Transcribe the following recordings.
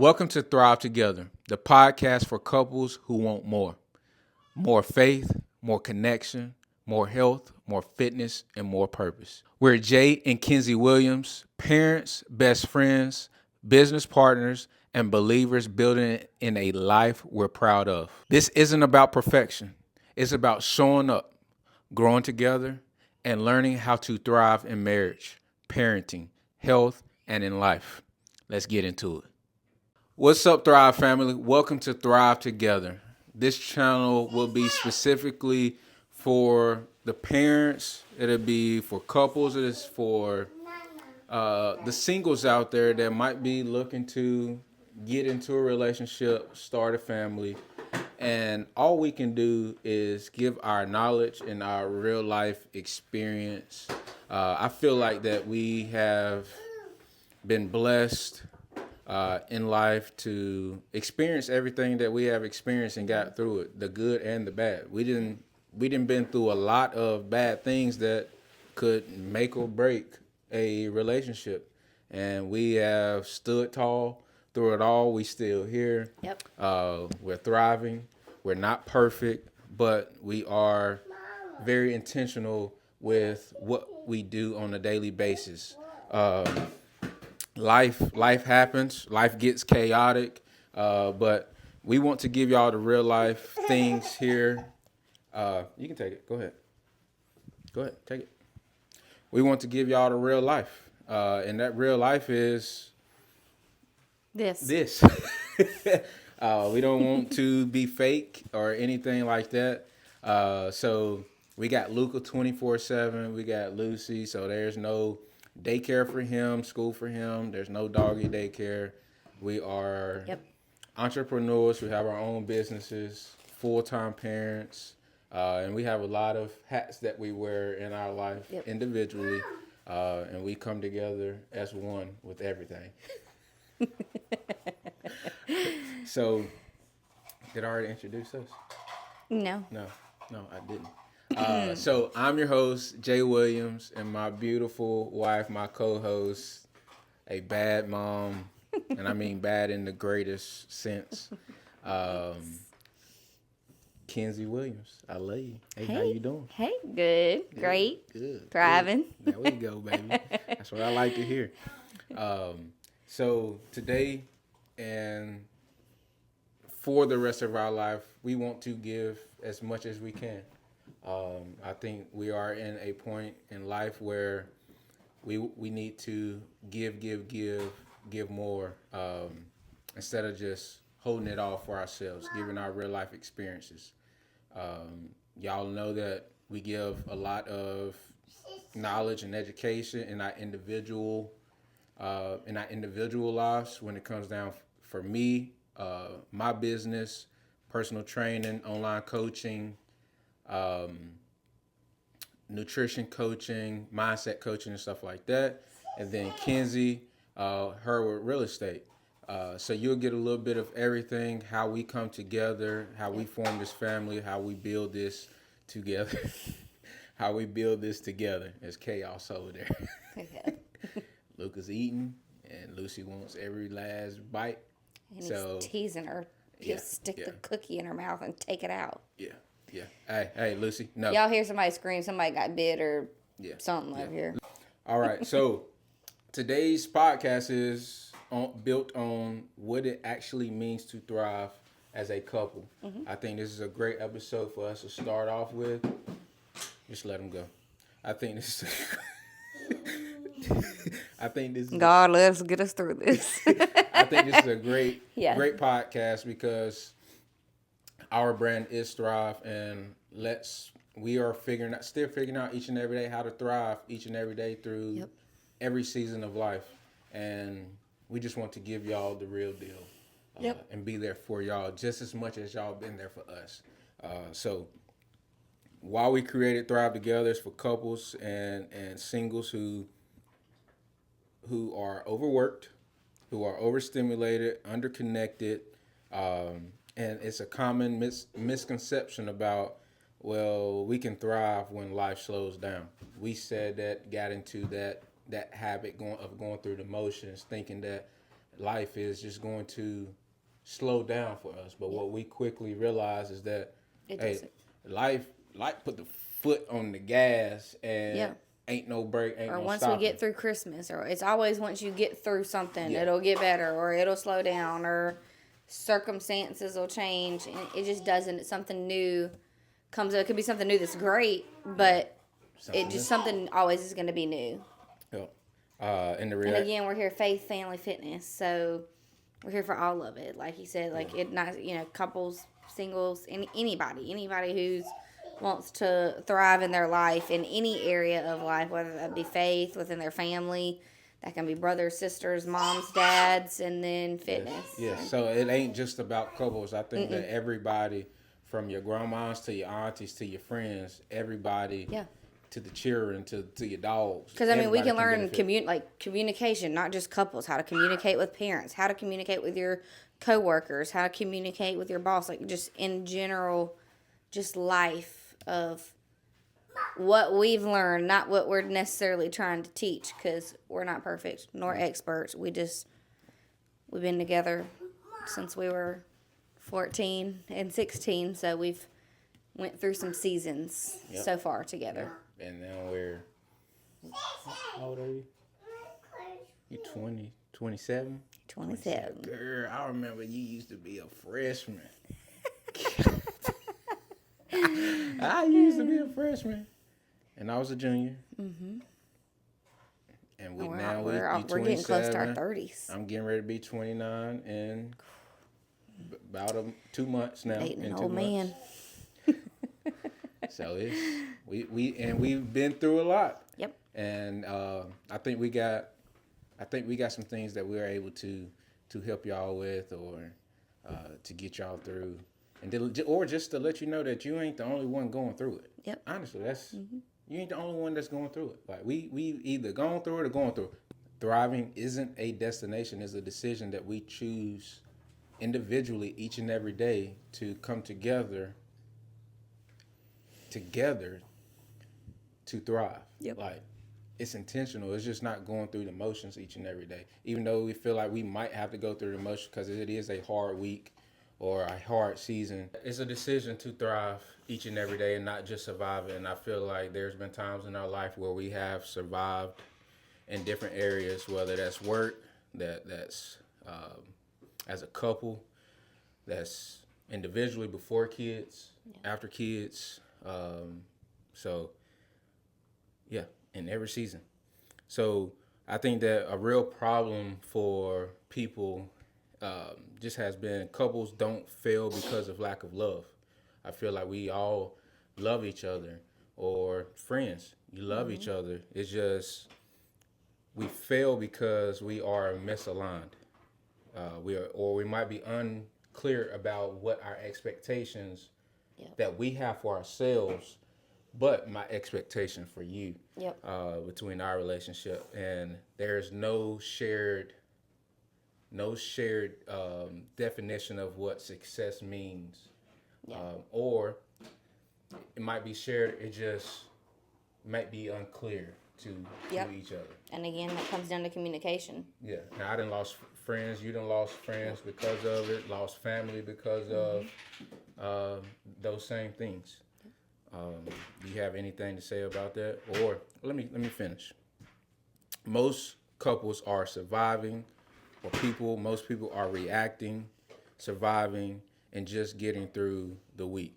Welcome to Thrive Together, the podcast for couples who want more. More faith, more connection, more health, more fitness, and more purpose. We're Jay and Kenzie Williams, parents, best friends, business partners, and believers building in a life we're proud of. This isn't about perfection. It's about showing up, growing together, and learning how to thrive in marriage, parenting, health, and in life. Let's get into it. What's up, Thrive family? Welcome to Thrive Together. This channel will be specifically for the parents. It'll be for couples. It is for the singles out there that might be looking to get into a relationship, start a family. And all we can do is give our knowledge and our real life experience. I feel like that we have been blessed in life to experience everything that we have experienced and got through it, the good and the bad. We didn't been through a lot of bad things that could make or break a relationship, and we have stood tall through it all. We still here. Yep. We're thriving. We're not perfect, but we are very intentional with what we do on a daily basis. Life happens. Life gets chaotic, but we want to give y'all the real life things here. You can take it. Go ahead. Take it. We want to give y'all the real life, and that real life is this. We don't want to be fake or anything like that. So we got Luca 24/7. We got Lucy. So there's no daycare for him, school for him. There's no doggy daycare. We are entrepreneurs. We have our own businesses, full-time parents, and we have a lot of hats that we wear in our life individually, and we come together as one with everything. So, did I already introduce us? No, I didn't. So I'm your host, Jay Williams, and my beautiful wife, my co-host, a bad mom, and I mean bad in the greatest sense, Kenzie Williams. I love you. Hey, how you doing? Hey, good. Great. Good. Thriving. Good. There we go, baby. That's what I like to hear. So today and for the rest of our life, we want to give as much as we can. I think we are in a point in life where we need to give more, instead of just holding it all for ourselves, giving our real life experiences. Y'all know that we give a lot of knowledge and education in our individual lives when it comes down for me, my business, personal training, online coaching, nutrition coaching, mindset coaching, and stuff like that. And then Kenzie, her with real estate. So you'll get a little bit of everything, how we come together, how we form this family, how we build this together. How we build this together. There's chaos over there. Luca's eating, and Lucy wants every last bite. And he's teasing her. He'll stick the cookie in her mouth and take it out. Yeah. Hey, Lucy, no. Y'all hear somebody scream, somebody got bit or something over here. All right, so today's podcast is built on what it actually means to thrive as a couple. Mm-hmm. I think this is a great episode for us to start off with. Just let them go. I think this is God, let us get us through this. I think this is a great podcast because our brand is Thrive, and we are still figuring out each and every day how to thrive each and every day through every season of life. And we just want to give y'all the real deal and be there for y'all just as much as y'all been there for us. So while we created Thrive Together, it's for couples and singles who are overworked, who are overstimulated, underconnected, and it's a common misconception about, well, we can thrive when life slows down. We got into that habit of going through the motions, thinking that life is just going to slow down for us. But what we quickly realize is that, hey, life put the foot on the gas and ain't no break, ain't no stopping. Or once we get through Christmas, or it's always once you get through something, it'll get better, or it'll slow down, or circumstances will change, and it just doesn't. It's something new comes up. It could be something new that's great, but something always is going to be new. Yep. And again, we're here, faith, family, fitness. So we're here for all of it. Like you said, like it not couples, singles, anybody who's wants to thrive in their life in any area of life, whether that be faith within their family. That can be brothers, sisters, moms, dads, and then fitness. Yes. So it ain't just about couples. I think that everybody, from your grandmas to your aunties to your friends, everybody, to the children to your dogs. Because we can learn communication, not just couples. How to communicate with parents, how to communicate with your coworkers, how to communicate with your boss. Like just in general, just life of what we've learned, not what we're necessarily trying to teach, because we're not perfect nor experts. We've been together since we were 14 and 16, so we've went through some seasons so far together. And now we're, how old are you? You're 20, 27? 27. Girl, I remember you used to be a freshman. I used to be a freshman. And I was a junior. Mm-hmm. And we're getting close to our 30s. I'm getting ready to be 29 in about 2 months now. Dating an old man. So we've been through a lot. Yep. And I think we got some things that we're able to help y'all with, or to get y'all through, or just to let you know that you ain't the only one going through it. Yep. Honestly, you ain't the only one that's going through it. Like we either going through it or going through it. Thriving isn't a destination; it's a decision that we choose individually each and every day to come together to thrive. Yep. Like it's intentional. It's just not going through the motions each and every day. Even though we feel like we might have to go through the motions because it is a hard week or a hard season. It's a decision to thrive each and every day and not just survive it. And I feel like there's been times in our life where we have survived in different areas, whether that's work, that's as a couple, that's individually before kids, after kids. In every season. So I think that a real problem for people just has been couples don't fail because of lack of love. I feel like we all love each other, or friends, you love each other. It's just we fail because we are misaligned. We might be unclear about what our expectations that we have for ourselves, but my expectation for you between our relationship, and there's no shared definition of what success means, or it might be shared. It just might be unclear to each other. And again, that comes down to communication. Yeah. Now I done lost friends. You done lost friends because of it. Lost family because of those same things. Do you have anything to say about that? Or let me finish. Most couples are surviving, or most people are reacting, surviving, and just getting through the week.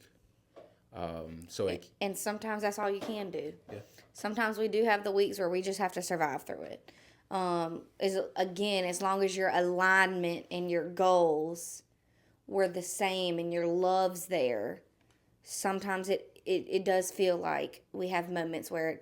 And sometimes that's all you can do. Yeah. Sometimes we do have the weeks where we just have to survive through it. As long as your alignment and your goals were the same and your love's there, sometimes it does feel like we have moments where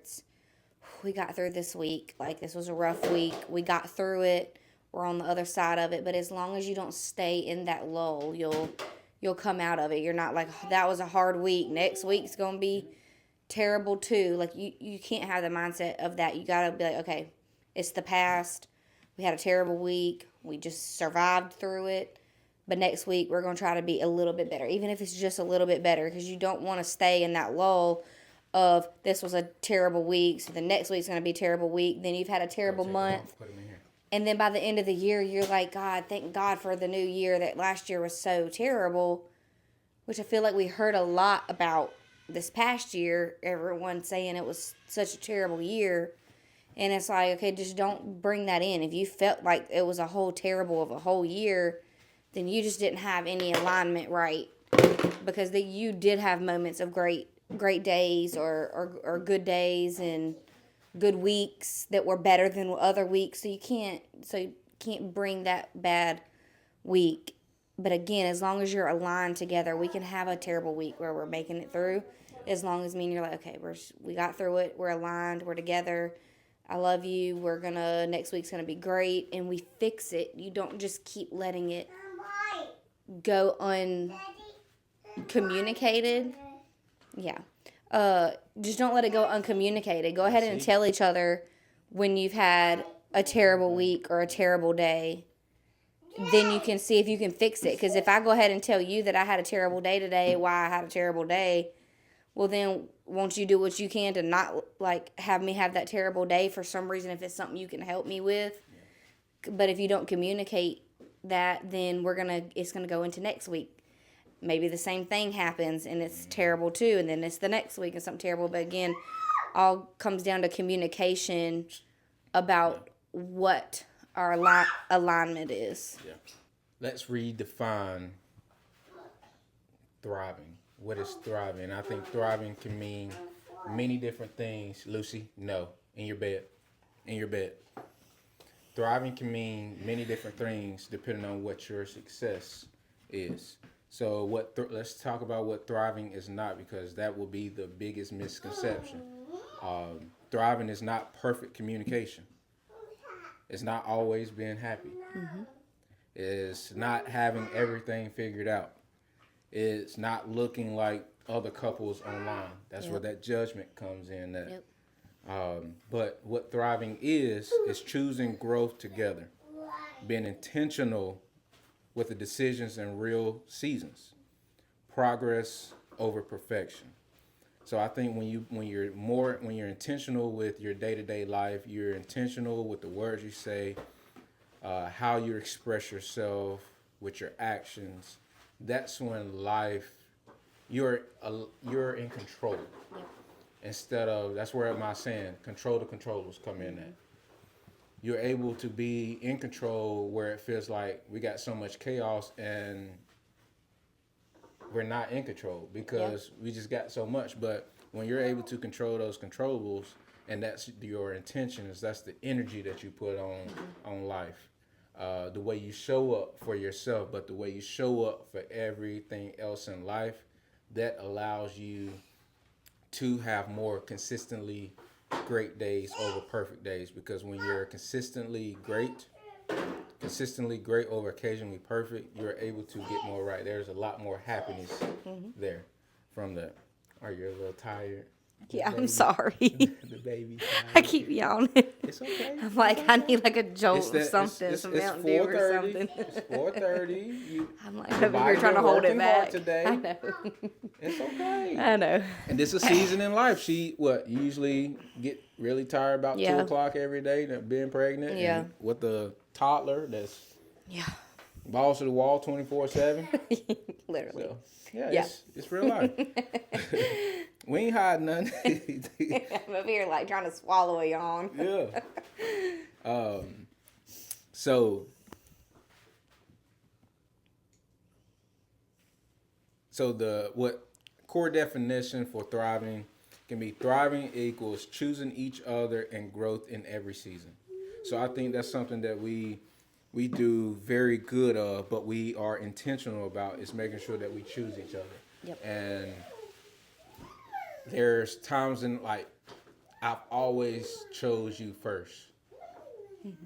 we got through this week. Like this was a rough week. We got through it. We're on the other side of it. But as long as you don't stay in that lull, you'll come out of it. You're not like, that was a hard week. Next week's going to be terrible too. Like you can't have the mindset of that. You got to be like, okay, it's the past. We had a terrible week. We just survived through it. But next week, we're going to try to be a little bit better, even if it's just a little bit better, because you don't want to stay in that lull of this was a terrible week, so the next week's going to be a terrible week. Then you've had a terrible month. Put them in here. And then by the end of the year, you're like, God, thank God for the new year, that last year was so terrible, which I feel like we heard a lot about this past year. Everyone saying it was such a terrible year. And it's like, okay, just don't bring that in. If you felt like it was a whole terrible of a whole year, then you just didn't have any alignment right. Because you did have moments of great days or good days and good weeks that were better than other weeks. So you can't bring that bad week. But again, as long as you're aligned together, we can have a terrible week where we're making it through. As long as me and you're like, okay, we got through it. We're aligned. We're together. I love you. Next week's gonna be great, and we fix it. You don't just keep letting it go uncommunicated. Yeah. Just don't let it go uncommunicated. Go ahead and tell each other when you've had a terrible week or a terrible day. Then you can see if you can fix it. Because if I go ahead and tell you that I had a terrible day today, why I had a terrible day, well then won't you do what you can to not like have me have that terrible day for some reason if it's something you can help me with. But if you don't communicate that, then it's gonna go into next week. Maybe the same thing happens and it's terrible too, and then it's the next week and something terrible. But again, all comes down to communication about what our alignment is. Yeah. Let's redefine thriving. What is thriving? I think thriving can mean many different things. Lucy, no. In your bed. In your bed. Thriving can mean many different things depending on what your success is. So let's talk about what thriving is not, because that will be the biggest misconception. Thriving is not perfect communication. It's not always being happy. Mm-hmm. It's not having everything figured out. It's not looking like other couples online. That's where that judgment comes in. But what thriving is choosing growth together, being intentional with the decisions in real seasons, progress over perfection. So I think when you're intentional with your day-to-day life, you're intentional with the words you say, how you express yourself with your actions. That's when you're in control. Yep. Instead of, that's where my saying, control the controllers come in at. You're able to be in control where it feels like we got so much chaos and we're not in control because we just got so much. But when you're able to control those controllables, and that's your intentions, that's the energy that you put on life. The way you show up for yourself, but the way you show up for everything else in life, that allows you to have more consistently great days over perfect days. Because when you're consistently great over occasionally perfect, you're able to get more right. There's a lot more happiness there from that. Are you a little tired? Yeah, I'm sorry. The baby tired. I keep yawning. It's okay. I'm like, I need like a jolt of something, some it's Mountain Dew or something. It's 4:30. I'm like over here trying to hold it back. Today. I know. It's okay. I know. And this is a season in life. She usually get really tired about 2 o'clock every day, being pregnant. Yeah. And with the toddler that's Yeah. balls to the wall 24/7. Literally. So, it's real life. We ain't hiding nothing. I'm over here like trying to swallow a yawn. Yeah. So what core definition for thriving can be: thriving equals choosing each other and growth in every season. So I think that's something that we do very good of, but we are intentional about, is making sure that we choose each other. Yep. And there's times in like I've always chose you first,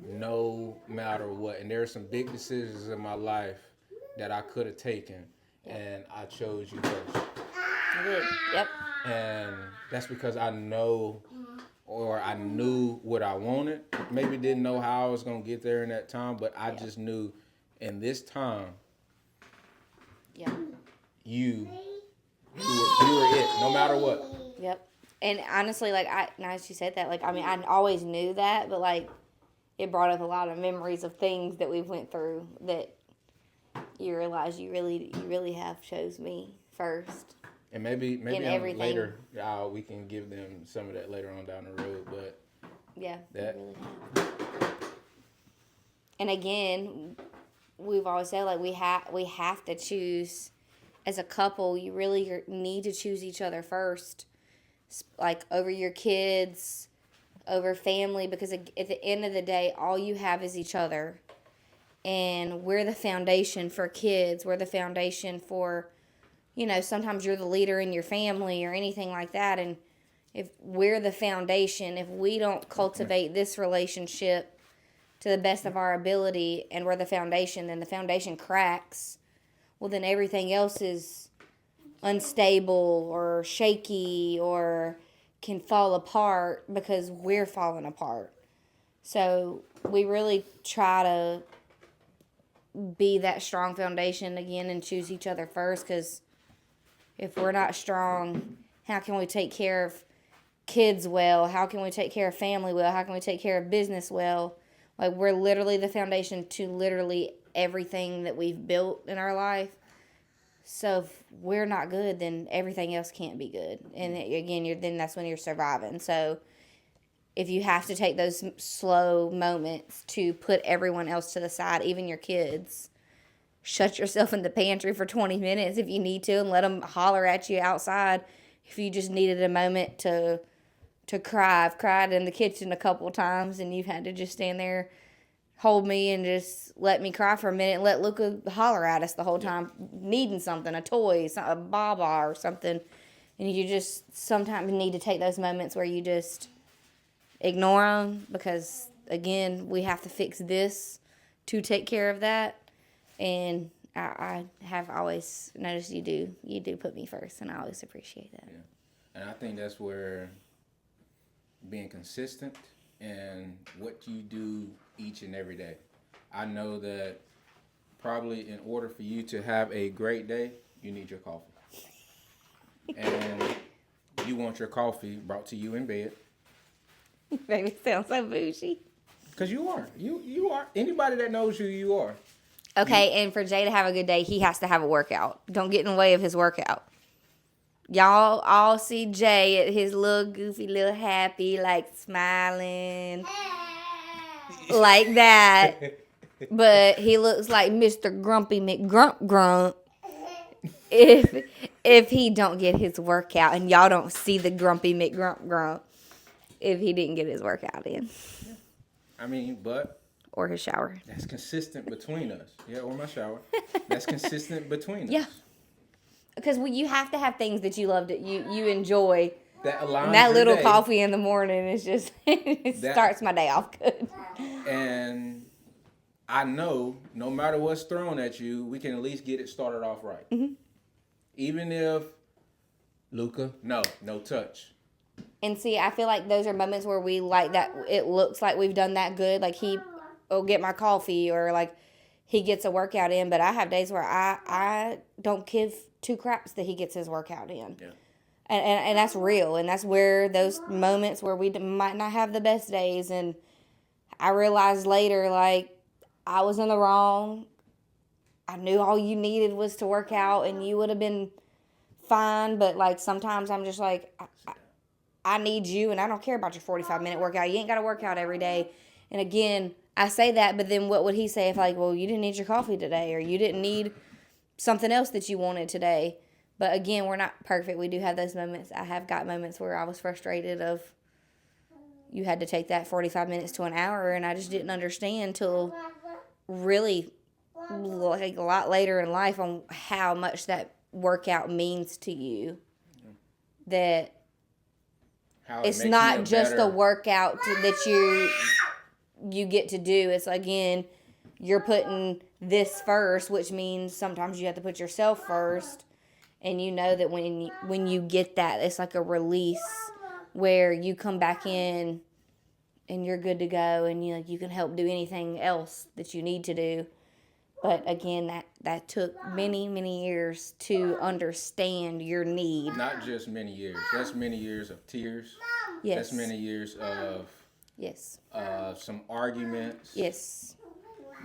no matter what. And there are some big decisions in my life that I could have taken, and I chose you first. I did. Yep. And that's because I knew what I wanted. Maybe didn't know how I was gonna get there in that time, but I just knew in this time, you were it, no matter what. Yep. And honestly, like now that you said that, like I mean, I always knew that, but like it brought up a lot of memories of things that we went through that you realize you really have chose me first. And maybe in everything. later we can give them some of that later on down the road. But Yeah, that you really have. And again, we've always said like we have to choose as a couple. You really need to choose each other first, like over your kids, over family, because at the end of the day, all you have is each other. And we're the foundation for kids. We're the foundation for, sometimes you're the leader in your family or anything like that. And if we're the foundation, if we don't cultivate this relationship to the best of our ability and we're the foundation, then the foundation cracks. Well, then everything else is unstable or shaky or can fall apart because we're falling apart. So we really try to be that strong foundation again and choose each other first, because if we're not strong, how can we take care of kids well? How can we take care of family well? How can we take care of business well? Like, we're literally the foundation to literally everything that we've built in our life. So if we're not good, then everything else can't be good. And again, then that's when you're surviving. So if you have to take those slow moments to put everyone else to the side, even your kids, shut yourself in the pantry for 20 minutes if you need to and let them holler at you outside. If you just needed a moment to cry. I've cried in the kitchen a couple of times, and you've had to just stand there, hold me, and just let me cry for a minute and let Luca holler at us the whole time, needing something, a toy, a baba or something. And you just sometimes need to take those moments where you just ignore them, because again, we have to fix this to take care of that. And I have always noticed you do put me first, and I always appreciate that. Yeah. And I think that's where being consistent and what you do each and every day. I know that probably in order for you to have a great day, you need your coffee. And you want your coffee brought to you in bed. Baby, sounds so bougie. Because you are. You are. Anybody that knows you, you are. Okay, and for Jay to have a good day, he has to have a workout. Don't get in the way of his workout. Y'all all see Jay at his little goofy, little happy, like smiling, like that. But he looks like Mr. Grumpy McGrump if he don't get his workout, and y'all don't see the Grumpy McGrump if he didn't get his workout in. I mean, but or his shower. That's consistent between us. Yeah, or my shower. That's consistent between us. Yeah. Because you have to have things that you love, that you enjoy. That aligns that little day, coffee in the morning is just starts my day off good. And I know no matter what's thrown at you, we can at least get it started off right. Mm-hmm. Even if Luca, no touch. And see, I feel like those are moments where we like that. It looks like we've done that good. Like he will get my coffee, or like he gets a workout in. But I have days where I don't give two craps that he gets his workout in. Yeah. And that's real. And that's where those moments where we might not have the best days. And I realized later, like, I was in the wrong. I knew all you needed was to work out and you would have been fine. But, like, sometimes I'm just like, I need you, and I don't care about your 45-minute workout. You ain't got to work out every day. And, again, I say that, but then what would he say if, like, well, you didn't need your coffee today, or you didn't need something else that you wanted today? But, again, we're not perfect. We do have those moments. I have got moments where I was frustrated of you had to take that 45 minutes to an hour, and I just didn't understand till really like a lot later in life on how much that workout means to you. That it's not just a workout that you get to do. It's, again, you're putting this first, which means sometimes you have to put yourself first. And you know that when you get that, it's like a release where you come back in and you're good to go, and you can help do anything else that you need to do. But again, that took many, many years to understand your need. Not just many years. That's many years of tears. Yes. That's many years of Yes. Some arguments. Yes.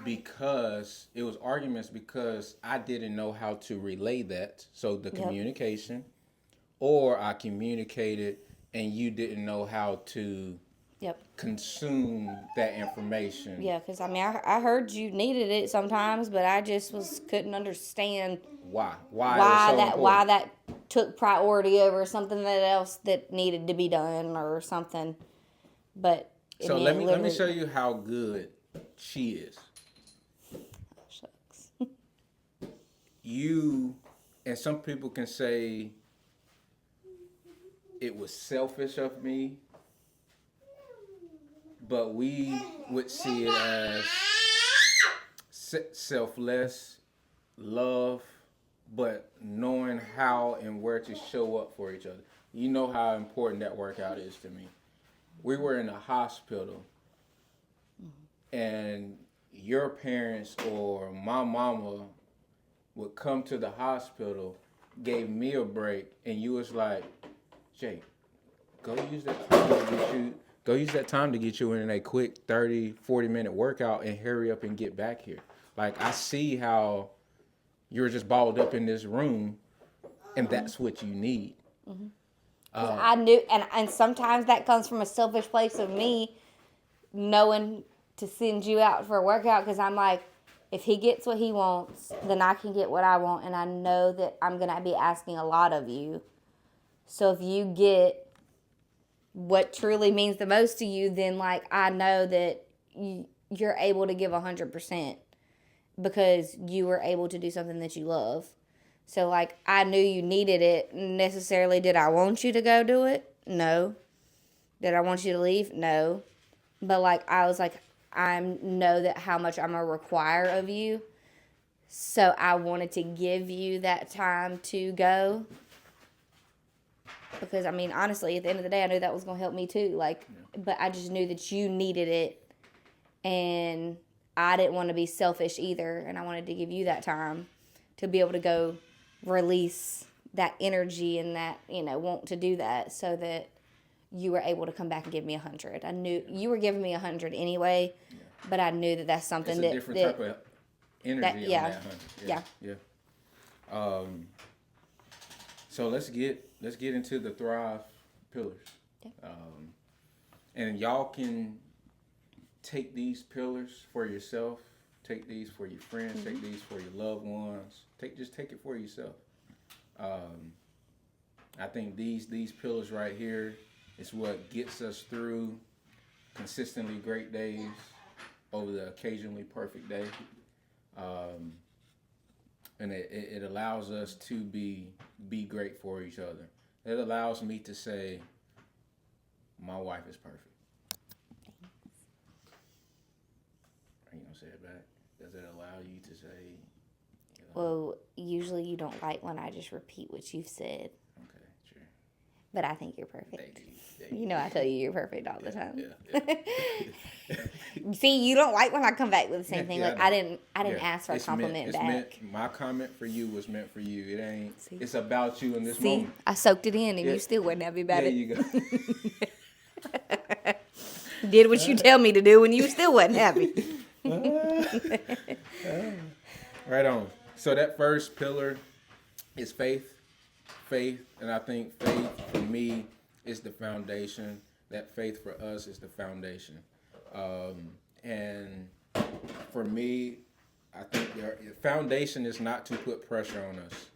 Because it was arguments because I didn't know how to relay that. So the communication, or I communicated and you didn't know how to consume that information. Yeah, because I mean, I heard you needed it sometimes, but I just couldn't understand why it was so important. Why that took priority over something that else that needed to be done or something. But so let me show you how good she is. Shucks. You and some people can say it was selfish of me, but we would see it as selfless love, but knowing how and where to show up for each other. You know how important that workout is to me. We were in a hospital, and your parents or my mama would come to the hospital, gave me a break, and you was like, Jake, go use that time to get you in a quick 30, 40-minute workout and hurry up and get back here. Like, I see how you're just balled up in this room, and that's what you need. Mm-hmm. I knew, and sometimes that comes from a selfish place of me knowing to send you out for a workout, because I'm like, if he gets what he wants, then I can get what I want, and I know that I'm going to be asking a lot of you. So if you get what truly means the most to you, then like I know that you're able to give 100% because you were able to do something that you love. So like I knew you needed it. Necessarily, did I want you to go do it? No. Did I want you to leave? No. But like I was like, I know that how much I'm gonna require of you. So I wanted to give you that time to go. Because I mean, honestly, at the end of the day, I knew that was gonna help me too. Like, but I just knew that you needed it, and I didn't want to be selfish either, and I wanted to give you that time to be able to go release that energy and that want to do that, so that you were able to come back and give me 100. I knew you were giving me 100 anyway, but I knew that that's something it's a different type of energy on that 100. Yeah. So let's get into the Thrive pillars. And y'all can take these pillars for yourself. Take these for your friends. Mm-hmm. Take these for your loved ones. Just take it for yourself. I think these pillars right here is what gets us through consistently great days over the occasionally perfect day. And it allows us to be great for each other. It allows me to say, my wife is perfect. Are you going to say it back? Does it allow you to say? Well, usually you don't like when I just repeat what you've said. Okay, sure. But I think you're perfect. Thank you. You know I tell you you're perfect all the time. Yeah. See, you don't like when I come back with the same thing. Like I didn't ask for a compliment back. My comment for you was meant for you. It ain't. See? It's about you in this moment. I soaked it in, and you still wasn't happy about it. There you go. Did what you tell me to do, and you still wasn't happy. Right on. So that first pillar is faith. Faith, and I think faith for me is the foundation. That faith for us is the foundation. And for me, I think the foundation is not to put pressure on us.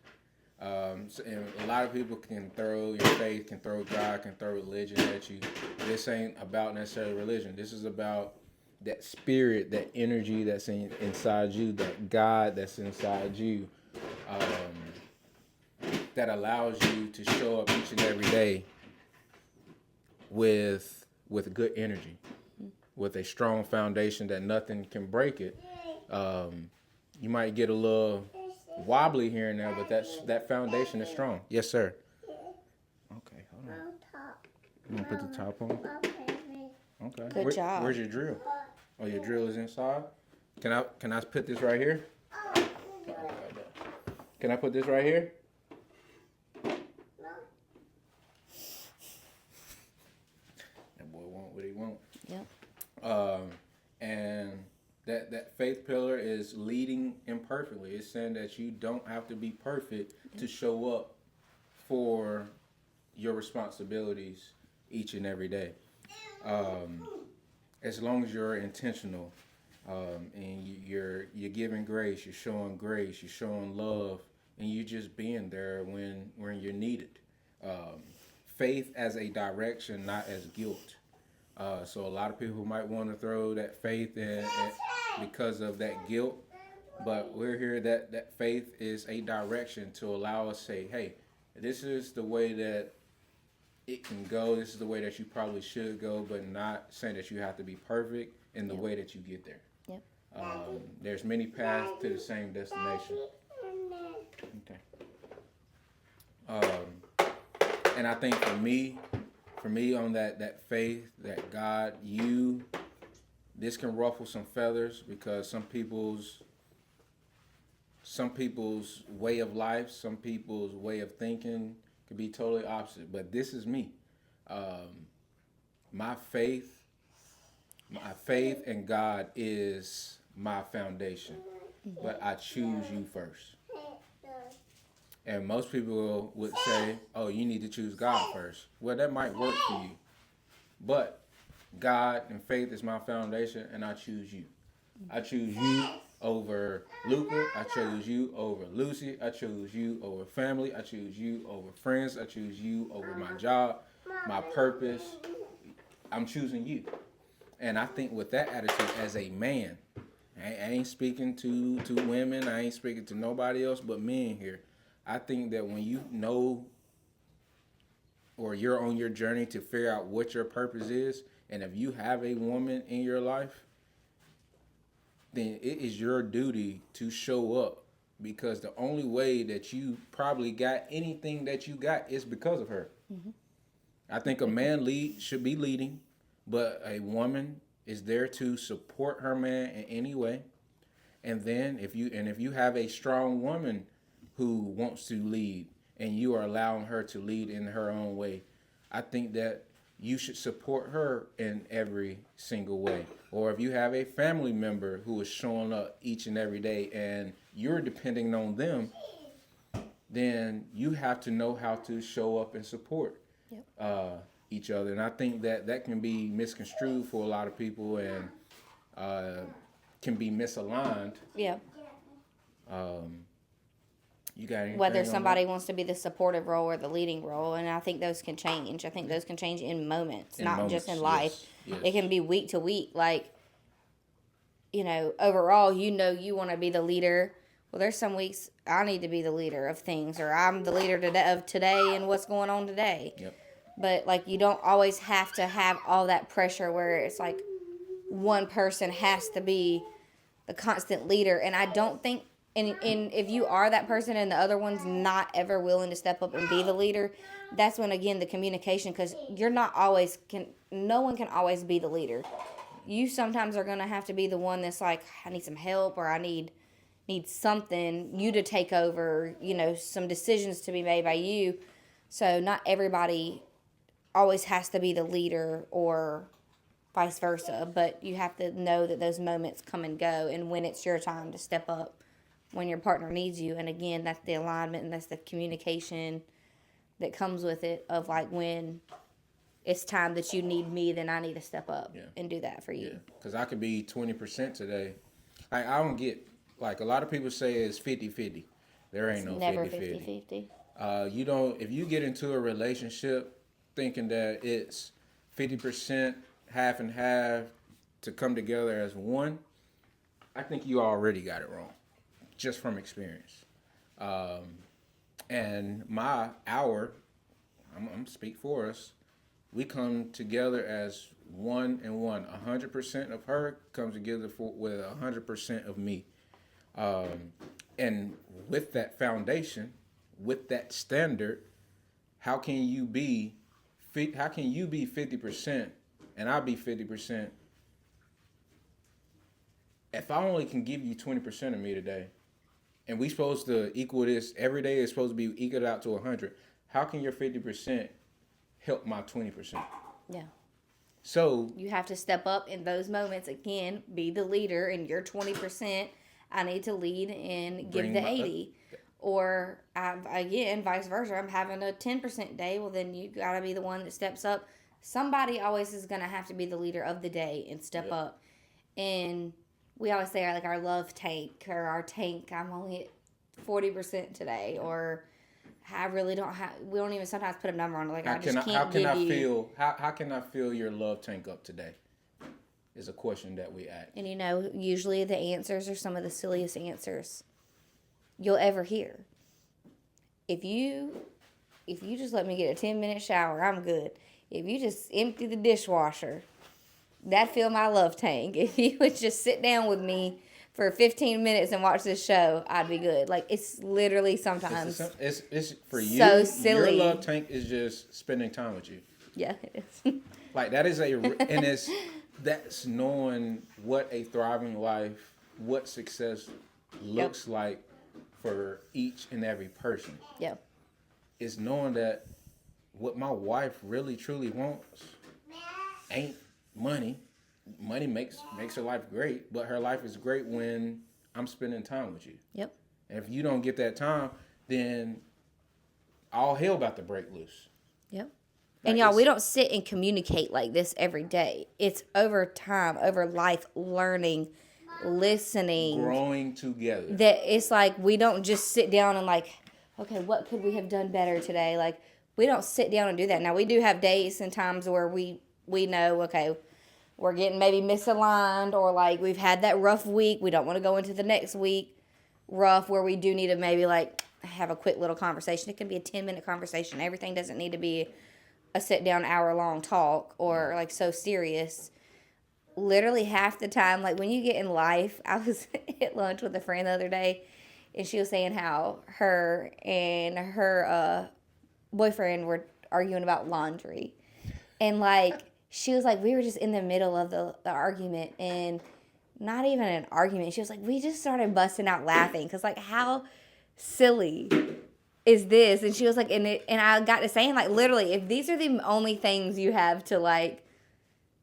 And a lot of people can throw your faith, can throw God, can throw religion at you. This ain't about necessarily religion. This is about that spirit, that energy that's inside you, that God that's inside you, that allows you to show up each and every day with good energy, with a strong foundation that nothing can break it. You might get a little wobbly here and there, but that foundation is strong. Yes, sir. Okay, hold on. You want to put the top on? Okay. Good job. Where's your drill? Oh, your drill is inside? Can I put this right here? Can I put this right here? That boy want what he want. Yep. that faith pillar is leading imperfectly. It's saying that you don't have to be perfect to show up for your responsibilities each and every day. As long as you're intentional, and you're giving grace, you're showing love, and you're just being there when you're needed. Faith as a direction, not as guilt. So a lot of people might want to throw that faith in because of that guilt, but we're here that faith is a direction to allow us to say, hey, this is the way that it can go. This is the way that you probably should go, but not saying that you have to be perfect in the way that you get there. Yep. There's many paths to the same destination. Okay. And I think for me on that faith, that God, this can ruffle some feathers because some people's way of life, some people's way of thinking could be totally opposite. But this is me. My faith in God is my foundation, but I choose you first. And most people would say, oh, you need to choose God first. Well, that might work for you. But God and faith is my foundation, and I choose you. I choose you over Luca. I chose you over Lucy. I chose you over family. I choose you over friends. I choose you over my job, my purpose. I'm choosing you. And I think with that attitude as a man, I ain't speaking to women. I ain't speaking to nobody else but men here. I think that when you know or you're on your journey to figure out what your purpose is, and if you have a woman in your life, then it is your duty to show up, because the only way that you probably got anything that you got is because of her. Mm-hmm. I think a man should be leading, but a woman is there to support her man in any way. And then if you have a strong woman who wants to lead and you are allowing her to lead in her own way, I think that you should support her in every single way. Or if you have a family member who is showing up each and every day and you're depending on them, then you have to know how to show up and support each other. And I think that can be misconstrued for a lot of people and can be misaligned. Yeah. You got anything Whether on somebody that? wants to be the supportive role or the leading role, and I think those can change. I think those can change in moments, not just in life. Yes. It can be week to week. Like, overall, you want to be the leader. Well, there's some weeks I need to be the leader of things, or I'm the leader of today and what's going on today. Yep. But, like, you don't always have to have all that pressure where it's like one person has to be the constant leader. And I don't think, and if you are that person and the other one's not ever willing to step up and be the leader, that's when, again, the communication, because no one can always be the leader. You sometimes are going to have to be the one that's like, I need some help, or I need something, you to take over, some decisions to be made by you. So not everybody always has to be the leader or vice versa, but you have to know that those moments come and go, and when it's your time to step up when your partner needs you. And again, that's the alignment and that's the communication that comes with it, of like, when it's time that you need me, then I need to step up and do that for you. Yeah, because I could be 20% today. Like, I don't get, like, a lot of people say it's 50-50. There ain't no Never 50-50. 50-50. You don't, if you get into a relationship thinking that it's 50% half and half to come together as one, I think you already got it wrong, just from experience. And I'm speak for us, we come together as one and one. 100% of her comes together with 100% of me. And with that foundation, with that standard, how can you be 50% and I'll be 50% if I only can give you 20% of me today, and we supposed to equal this every day is supposed to be equaled out to 100? How can your 50% help my 20%? Yeah. So You have to step up in those moments again, be the leader, and your 20%, I need to lead and give the 80. Or again, vice versa. I'm having a 10% day. Well, then you got to be the one that steps up. Somebody always is going to have to be the leader of the day and step up. And we always say like our love tank or our tank. I'm only at 40% today, or I really don't have. We don't even sometimes put a number on it. Like I just can't give you. How can I fill your love tank up today? Is a question that we ask. And usually the answers are some of the silliest answers you'll ever hear. If you just let me get a 10-minute shower, I'm good. If you just empty the dishwasher, that fill my love tank. If you would just sit down with me for 15 minutes and watch this show, I'd be good. Like, it's literally sometimes it's for you. So silly. Your love tank is just spending time with you. Yeah, it is. Like that is that's knowing what a thriving life, what success looks like for each and every person. Yeah. It's knowing that what my wife really truly wants ain't money. Money makes her life great, but her life is great when I'm spending time with you. Yep. And if you don't get that time, then all hell about to break loose. Yep. And y'all, we don't sit and communicate like this every day. It's over time, over life, learning, listening, growing together. That it's like we don't just sit down and like, okay, what could we have done better today? Like, we don't sit down and do that. Now, we do have days and times where we know, okay, we're getting maybe misaligned, or like we've had that rough week. We don't want to go into the next week rough, where we do need to maybe like have a quick little conversation. It can be a 10-minute conversation. Everything doesn't need to be a sit-down hour-long talk or like so serious. Literally half the time, like when you get in life, I was at lunch with a friend the other day, and she was saying how her and her boyfriend were arguing about laundry. And like, she was like, we were just in the middle of the argument, and not even an argument. She was like, we just started busting out laughing. Because like, how silly is this? And she was like, and I got to saying, like, literally, if these are the only things you have to like,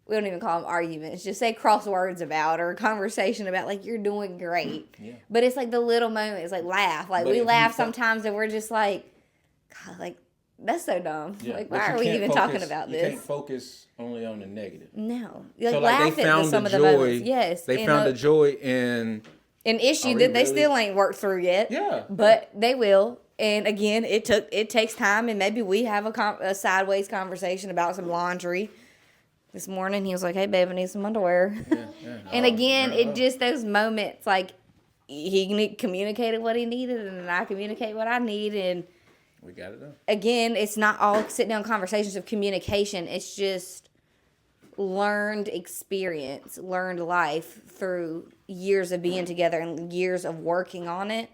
we don't even call them arguments, just say crosswords about or conversation about, like, you're doing great. Yeah. But it's like the little moments, like laugh. Like, we laugh sometimes and we're just like, God, like, that's so dumb. Yeah. Like, why are we even talking about this? You can't focus only on the negative. No. Like, so like they found the joy. Yes. They found the joy in an issue that they still ain't worked through yet. Yeah. But they will. And again, it takes time, and maybe we have a sideways conversation about some laundry. This morning, he was like, hey, babe, I need some underwear. Yeah. And again, it just those moments, like, he communicated what he needed, and I communicate what I need, and we got it done. Again, it's not all sit-down conversations of communication. It's just learned experience, learned life through years of being together and years of working on it,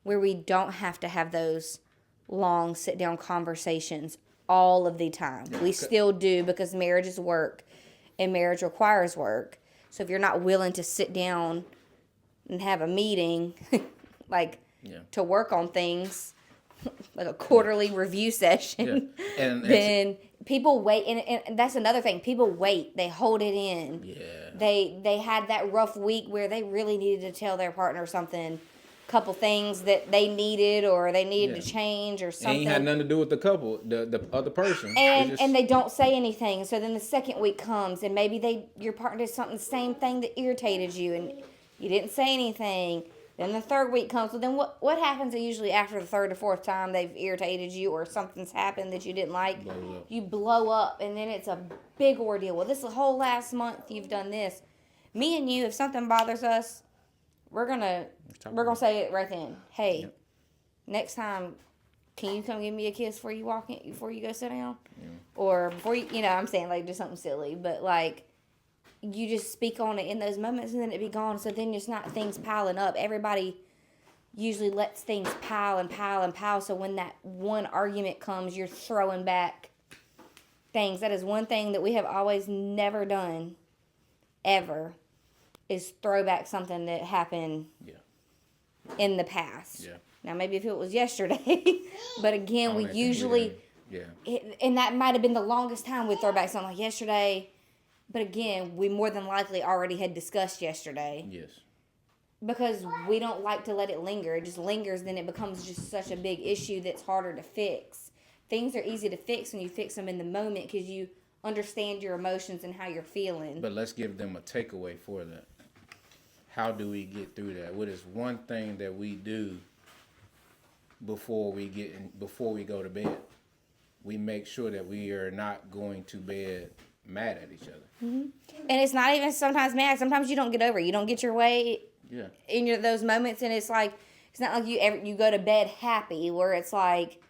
where we don't have to have those long sit-down conversations all of the time. Yeah. We still do, because marriage is work, and marriage requires work. So if you're not willing to sit down and have a meeting, to work on things, like a quarterly review session, and then people wait, and that's another thing. People wait; they hold it in. Yeah, they had that rough week where they really needed to tell their partner something, couple things that they needed or they needed to change or something. And it had nothing to do with the couple, the other person, and they don't say anything. So then the second week comes, and maybe your partner did something, the same thing that irritated you, and you didn't say anything. Then the third week comes. So then what happens usually after the third or fourth time they've irritated you or something's happened that you didn't like? You blow up, and then it's a big ordeal. Well, this whole last month you've done this. Me and you, if something bothers us, we're gonna say it right then. Hey, next time, can you come give me a kiss before you walk in, before you go sit down? Yeah. Or before you I'm saying, like, do something silly, but like, you just speak on it in those moments, and then it be gone. So then it's not things piling up. Everybody usually lets things pile and pile and pile. So when that one argument comes, you're throwing back things. That is one thing that we have always never done, ever, is throw back something that happened in the past. Yeah. Now, maybe if it was yesterday, but again, we usually, and that might have been the longest time we'd throw back something like yesterday. But again, we more than likely already had discussed yesterday. Yes. Because we don't like to let it linger. It just lingers, then it becomes just such a big issue that's harder to fix. Things are easy to fix when you fix them in the moment because you understand your emotions and how you're feeling. But let's give them a takeaway for that. How do we get through that? What is one thing that we do before we go to bed? We make sure that we are not going to bed mad at each other. Mm-hmm. And it's not even sometimes mad. Sometimes you don't get over it. You don't get your way in those moments, and it's like it's not like you go to bed happy where it's like,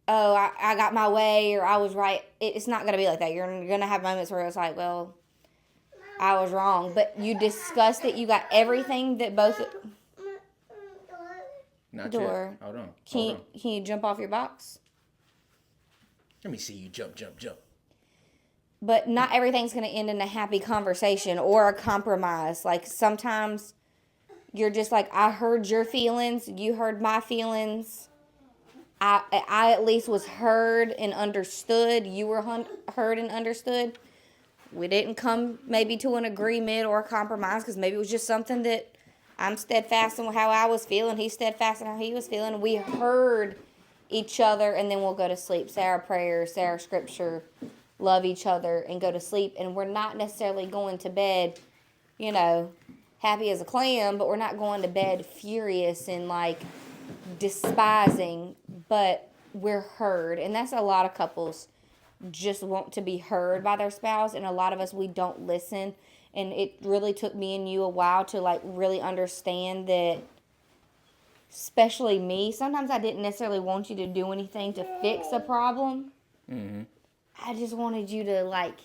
oh, I got my way or I was right. It's not gonna be like that. You're gonna have moments where it's like, well, I was wrong, but you discussed it. You got everything that both. Not door. Yet. Hold on. Can you jump off your box? Let me see you jump. But not everything's going to end in a happy conversation or a compromise. Like, sometimes you're just like, I heard your feelings. You heard my feelings. I at least was heard and understood. You were heard and understood. We didn't come maybe to an agreement or a compromise because maybe it was just something that I'm steadfast in how I was feeling. He's steadfast in how he was feeling. We heard each other, and then we'll go to sleep, say our prayers, say our scripture, love each other, and go to sleep. And we're not necessarily going to bed, happy as a clam, but we're not going to bed furious and like despising, but we're heard. And that's a lot of couples just want to be heard by their spouse, and a lot of us, we don't listen. And it really took me and you a while to like really understand that, especially me, sometimes I didn't necessarily want you to do anything to fix a problem. Mm-hmm. I just wanted you to like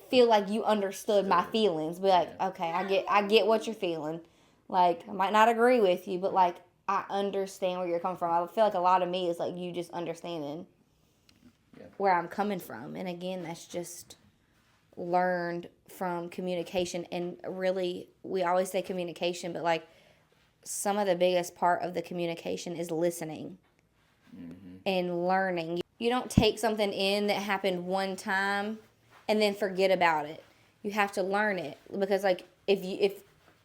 feel like you understood my feelings. Be like, okay, I get what you're feeling. Like, I might not agree with you, but like I understand where you're coming from. I feel like a lot of me is like you just understanding where I'm coming from. And again, that's just learned from communication. And really, we always say communication, but like some of the biggest part of the communication is listening and learning. You don't take something in that happened one time and then forget about it. You have to learn it, because like if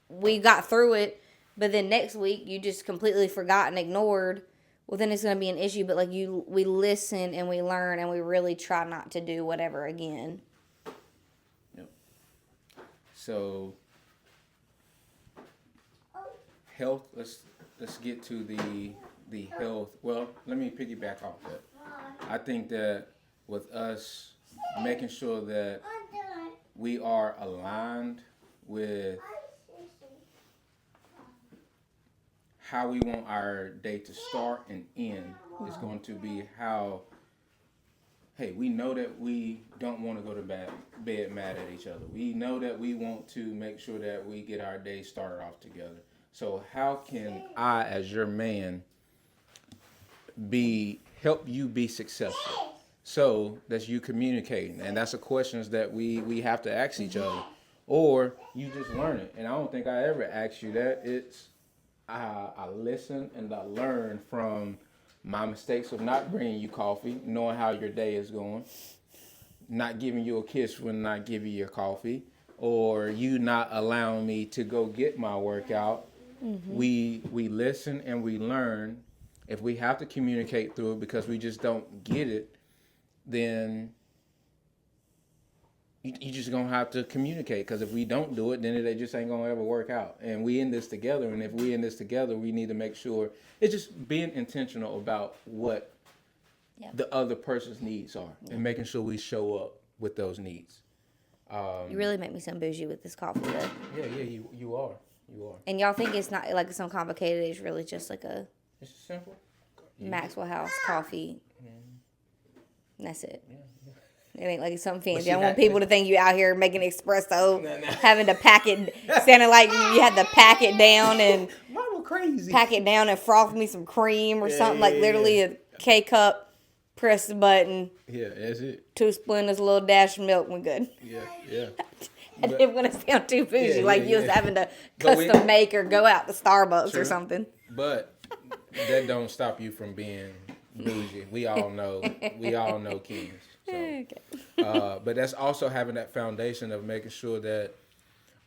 we got through it, but then next week you just completely forgot and ignored, well, then it's going to be an issue. But like we listen and we learn, and we really try not to do whatever again. Yep. So health. Let's get to the health. Well, let me piggyback off that. I think that with us making sure that we are aligned with how we want our day to start and end is going to be how, hey, we know that we don't want to go to bed mad at each other. We know that we want to make sure that we get our day started off together. So how can I, as your man, help you be successful? So that's you communicating, and that's the questions that we have to ask each other, or you just learn it. And I don't think I ever asked you that. It's I listen and I learn from my mistakes of not bringing you coffee, knowing how your day is going, not giving you a kiss when not giving you your coffee, or you not allowing me to go get my workout. Mm-hmm. We listen and we learn. If we have to communicate through it because we just don't get it, then you just gonna have to communicate. Because if we don't do it, then it just ain't gonna ever work out. And we in this together. And if we in this together, we need to make sure it's just being intentional about what the other person's needs are, and making sure we show up with those needs. You really make me sound bougie with this coffee, though. Yeah, you are. And y'all think it's not like some complicated. It's really just like it's simple Maxwell House coffee. And that's it. Yeah. It ain't like it's something fancy. I want people to think you out here making espresso, having to pack it, sounding like you had to pack it down and crazy. Pack it down and froth me some cream or something. Like literally a K-cup, press the button. Yeah, that's it. 2 spoons, a little dash of milk, we're good. Yeah. I didn't want to sound too bougie, you was having to custom make or go out to Starbucks or something. But that don't stop you from being bougie. We all know Kings. So, Okay. but that's also having that foundation of making sure that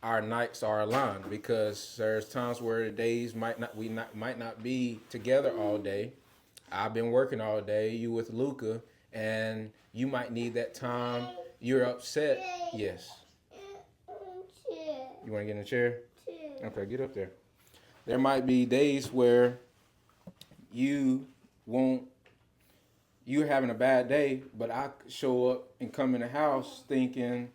our nights are aligned, because there's times where the days might not be together all day. I've been working all day. You with Luca, and you might need that time. You're upset. Yes. You want to get in the chair? Okay, get up there. There might be days where you won't. You're having a bad day, but I show up and come in the house thinking,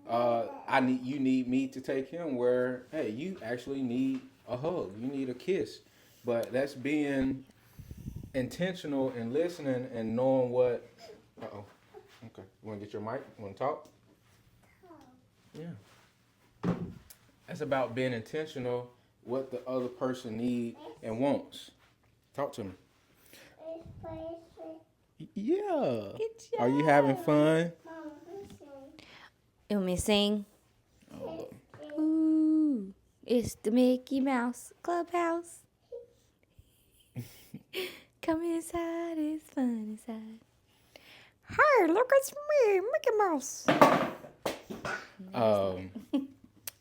you need me to take him where, hey, you actually need a hug, you need a kiss. But that's being intentional and listening and knowing what. Okay. You want to get your mic? You want to talk? Yeah. That's about being intentional, what the other person needs and wants. Talk to me. Yeah. Good job. Are you having fun? You want me to sing? Oh, look. Ooh, it's the Mickey Mouse Clubhouse. Come inside, it's fun inside. Hey, look, it's me, Mickey Mouse.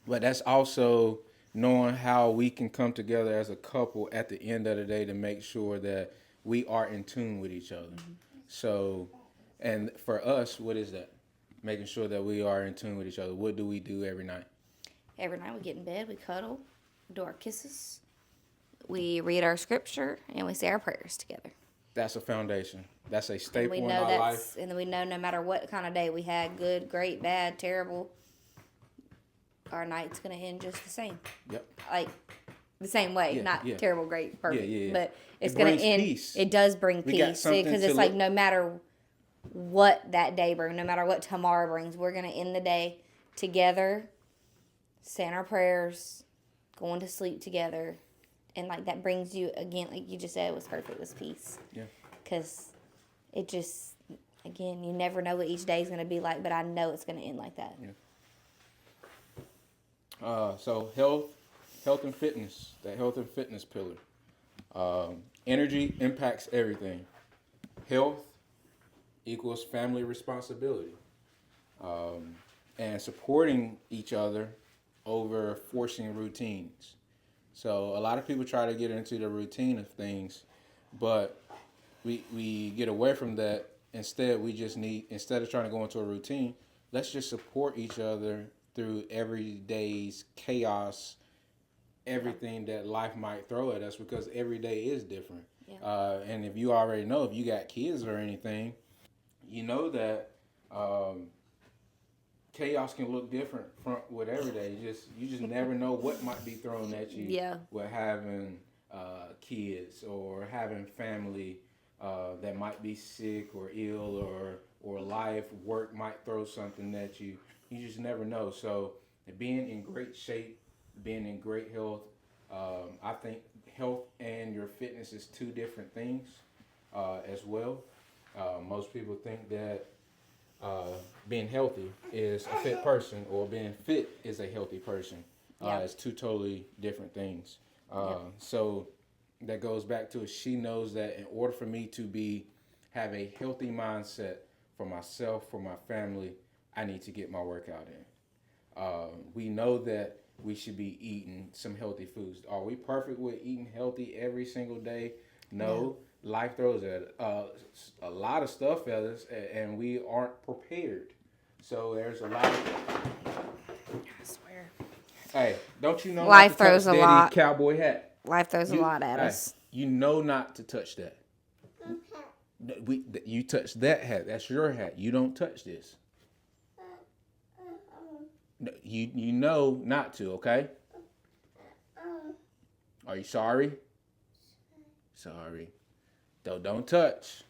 But that's also knowing how we can come together as a couple at the end of the day to make sure that we are in tune with each other. Mm-hmm. So, and for us, what is that? Making sure that we are in tune with each other. What do we do every night? Every night we get in bed, we cuddle, do our kisses, we read our scripture, and we say our prayers together. That's a foundation. That's a staple in our life. And then we know no matter what kind of day we had, good, great, bad, terrible, our night's going to end just the same. Yep. Like, the same way. Not terrible, great, perfect. Yeah. But it's going to end. Peace. It does bring peace. Because it's like no matter what that day brings, no matter what tomorrow brings, we're going to end the day together, saying our prayers, going to sleep together. And, like, that brings you, again, like you just said, it was perfect. It was peace. Yeah. Because it just, again, you never know what each day is going to be like, but I know it's going to end like that. Yeah. So health and fitness, that health and fitness pillar. Energy impacts everything. Health equals family responsibility. And supporting each other over forcing routines. So a lot of people try to get into the routine of things, but we get away from that. Instead of trying to go into a routine, let's just support each other through everyday's chaos, everything that life might throw at us, because every day is different. Yeah. And if you already know, if you got kids or anything, you know that chaos can look different with every day. You just never know what might be thrown at you. Yeah. With having kids or having family that might be sick or ill, or life, work might throw something at you. You just never know. So being in great shape, being in great health, I think health and your fitness is two different things as well. Most people think that being healthy is a fit person, or being fit is a healthy person. It's two totally different things. So that goes back to it. She knows that in order for me to have a healthy mindset for myself, for my family, I need to get my workout in. We know that we should be eating some healthy foods. Are we perfect with eating healthy every single day? No. Life throws at a lot of stuff at us, and we aren't prepared. So there's a lot of... I swear. Hey, don't you know Life not to touch throws a Daddy lot. cowboy hat? Life throws a lot at us. You know not to touch that. You touch that hat. That's your hat. You don't touch this. You know not to, okay? Are you sorry? Sorry. Don't touch.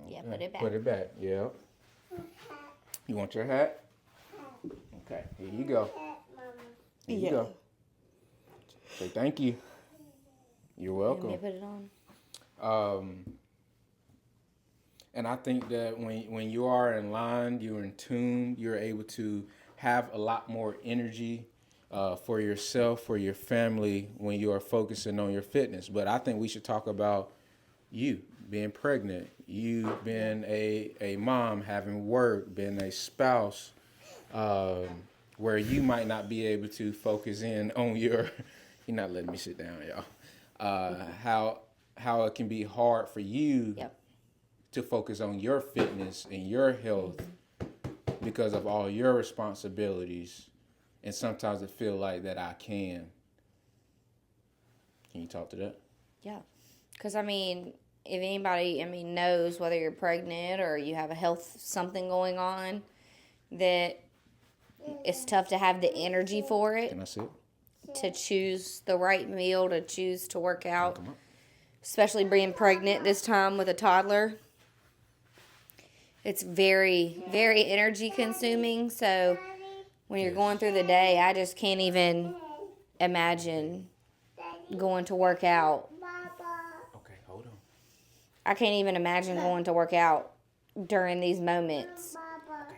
Yeah, put it back. Put it back, yeah. You want your hat? Okay, here you go. Here you go. Say thank you. You're welcome. Let me put it on. And I think that when you are in line, you're in tune, you're able to have a lot more energy for yourself, for your family, when you are focusing on your fitness. But I think we should talk about you being pregnant, you being a mom, having work, being a spouse, um, where you might not be able to focus in on your. You're not letting me sit down, y'all. How it can be hard for you Yep. to focus on your fitness and your health because of all your responsibilities, and sometimes it feel like that I can. Can you talk to that? Yeah. Because, I mean, if anybody, knows whether you're pregnant or you have a health something going on, that it's tough to have the energy for it, Can I sit? to choose the right meal, to choose to work out, Come up. especially being pregnant this time with a toddler. It's very, very energy consuming. So when you're going through the day, I just can't even imagine going to work out. Okay, hold on. I can't even imagine going to work out during these moments.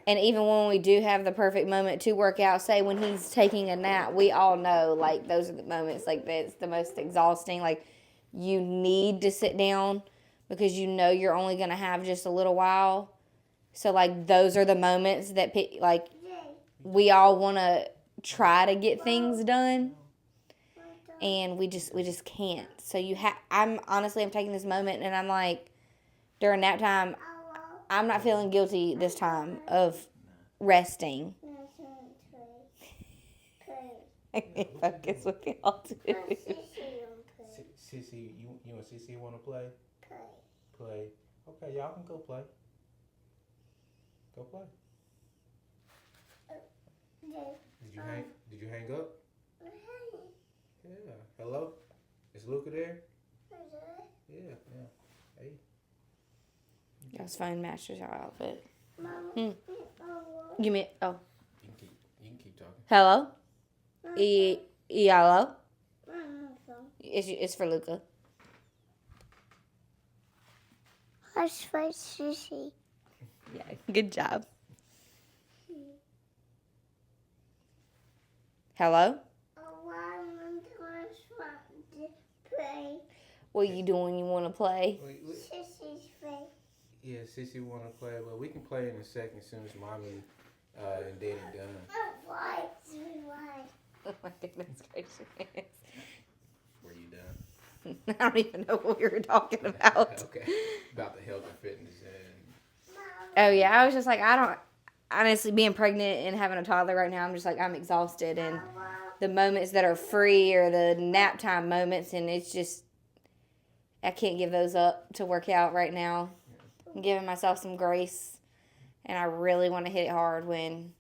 And even when we do have the perfect moment to work out, say when he's taking a nap, we all know, like, those are the moments, like, that's the most exhausting. Like, you need to sit down because you know you're only going to have just a little while. So, like, those are the moments that, like, we all want to try to get things done. And we just can't. So I'm taking this moment and I'm like, during nap time, I'm not feeling guilty this time of resting. I can't focus with y'all too. Sissy, you and Sissy want to play? Play. Okay, y'all can go play. Go play. Did you hang up? Yeah. Hello? Is Luca there? Yeah. Hey. Y'all's phone matches your outfit. You mean, oh. You can keep talking. Hello? Hello? It's for Luca. Hush for Sissy. Yeah, good job. Hello? What are you doing? You want to play? Sissy's face. Yeah, Sissy want to play, but we can play in a second as soon as Mommy and Daddy done. Why? Oh my goodness gracious. Were you done? I don't even know what we were talking about. Okay. About the health and fitness and... Oh yeah, I was just like, I don't, honestly, being pregnant and having a toddler right now, I'm just like, I'm exhausted, and the moments that are free are the nap time moments, and it's just, I can't give those up to work out right now. I'm giving myself some grace, and I really want to hit it hard whenever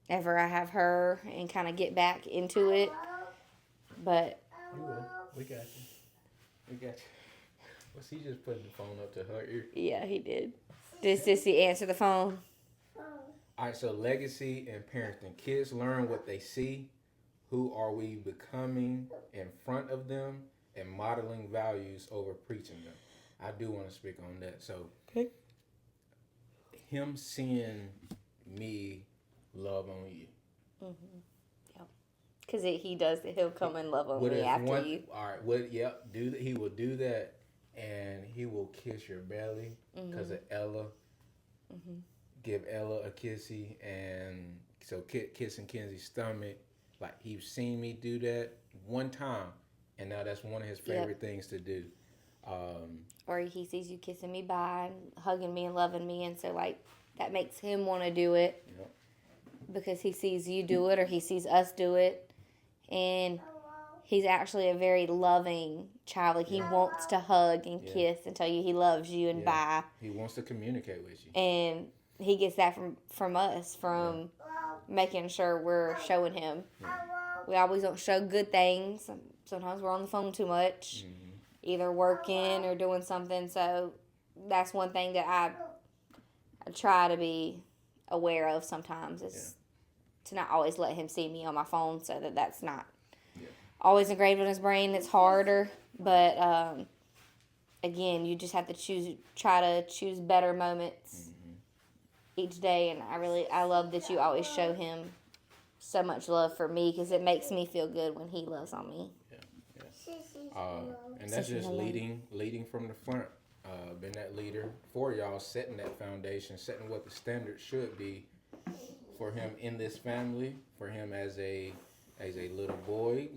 I have her and kind of get back into it. But You will. We got you. Well, she just putting the phone up to her ear. yeah, he did. Did Sissy answer the phone? All right, so legacy and parenting. Kids learn what they see. Who are we becoming in front of them, and modeling values over preaching them. I do want to speak on that. So, Okay. him seeing me love on you. Yep. Because he does it. He'll come and love on me after you. All right. He will do that, and he will kiss your belly because of Ella. Give Ella a kissy, and so kissing Kenzie's stomach. Like, he's seen me do that one time, and now that's one of his favorite things to do. Or he sees you kissing me by and hugging me and loving me, and so, like, that makes him want to do it because he sees you do it or he sees us do it. And he's actually a very loving child. Like, he wants to hug and kiss and tell you he loves you and bye. He wants to communicate with you. And he gets that from us, from making sure we're showing him. We always don't show good things. Sometimes we're on the phone too much, either working or doing something. So that's one thing that I try to be aware of sometimes is to not always let him see me on my phone, so that's not always engraved in his brain. It's harder, but again, you just have to try to choose better moments each day. And I love that you always show him so much love for me, because it makes me feel good when he loves on me. Yeah. Sissy's And that's Sissy, just hello. leading from the front. Been that leader for y'all, setting that foundation, setting what the standard should be for him in this family, for him as a little boy,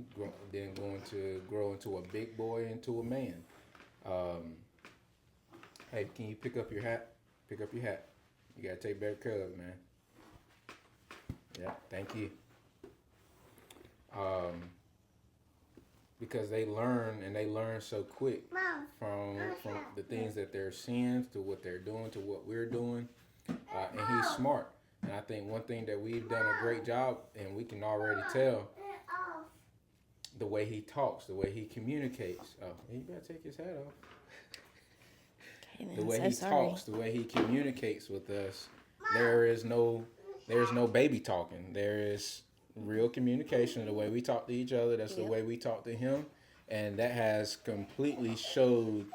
then going to grow into a big boy, into a man. Hey, can you pick up your hat? Pick up your hat. You gotta take better care of it, man. Yeah, thank you. Because they learn so quick Mom. from the things that they're seeing to what they're doing to what we're doing, and he's smart. And I think one thing that we've done a great job, and we can already tell, the way he talks, the way he communicates. Oh, you better take his hat off. Okay, man, The way so he sorry. talks, the way he communicates with us, there's no baby talking. There is real communication. The way we talk to each other, that's the Yep. way we talk to him, and that has completely showed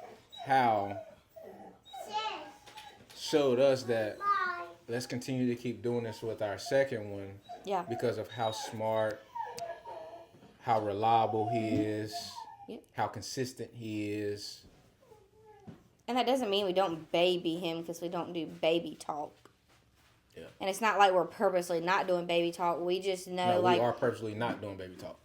us that let's continue to keep doing this with our second one Yeah. because of how smart, how reliable he is, Yep. how consistent he is. And that doesn't mean we don't baby him because we don't do baby talk. Yeah. And it's not like we're purposely not doing baby talk. We just know, No, like, we are purposely not doing baby talk.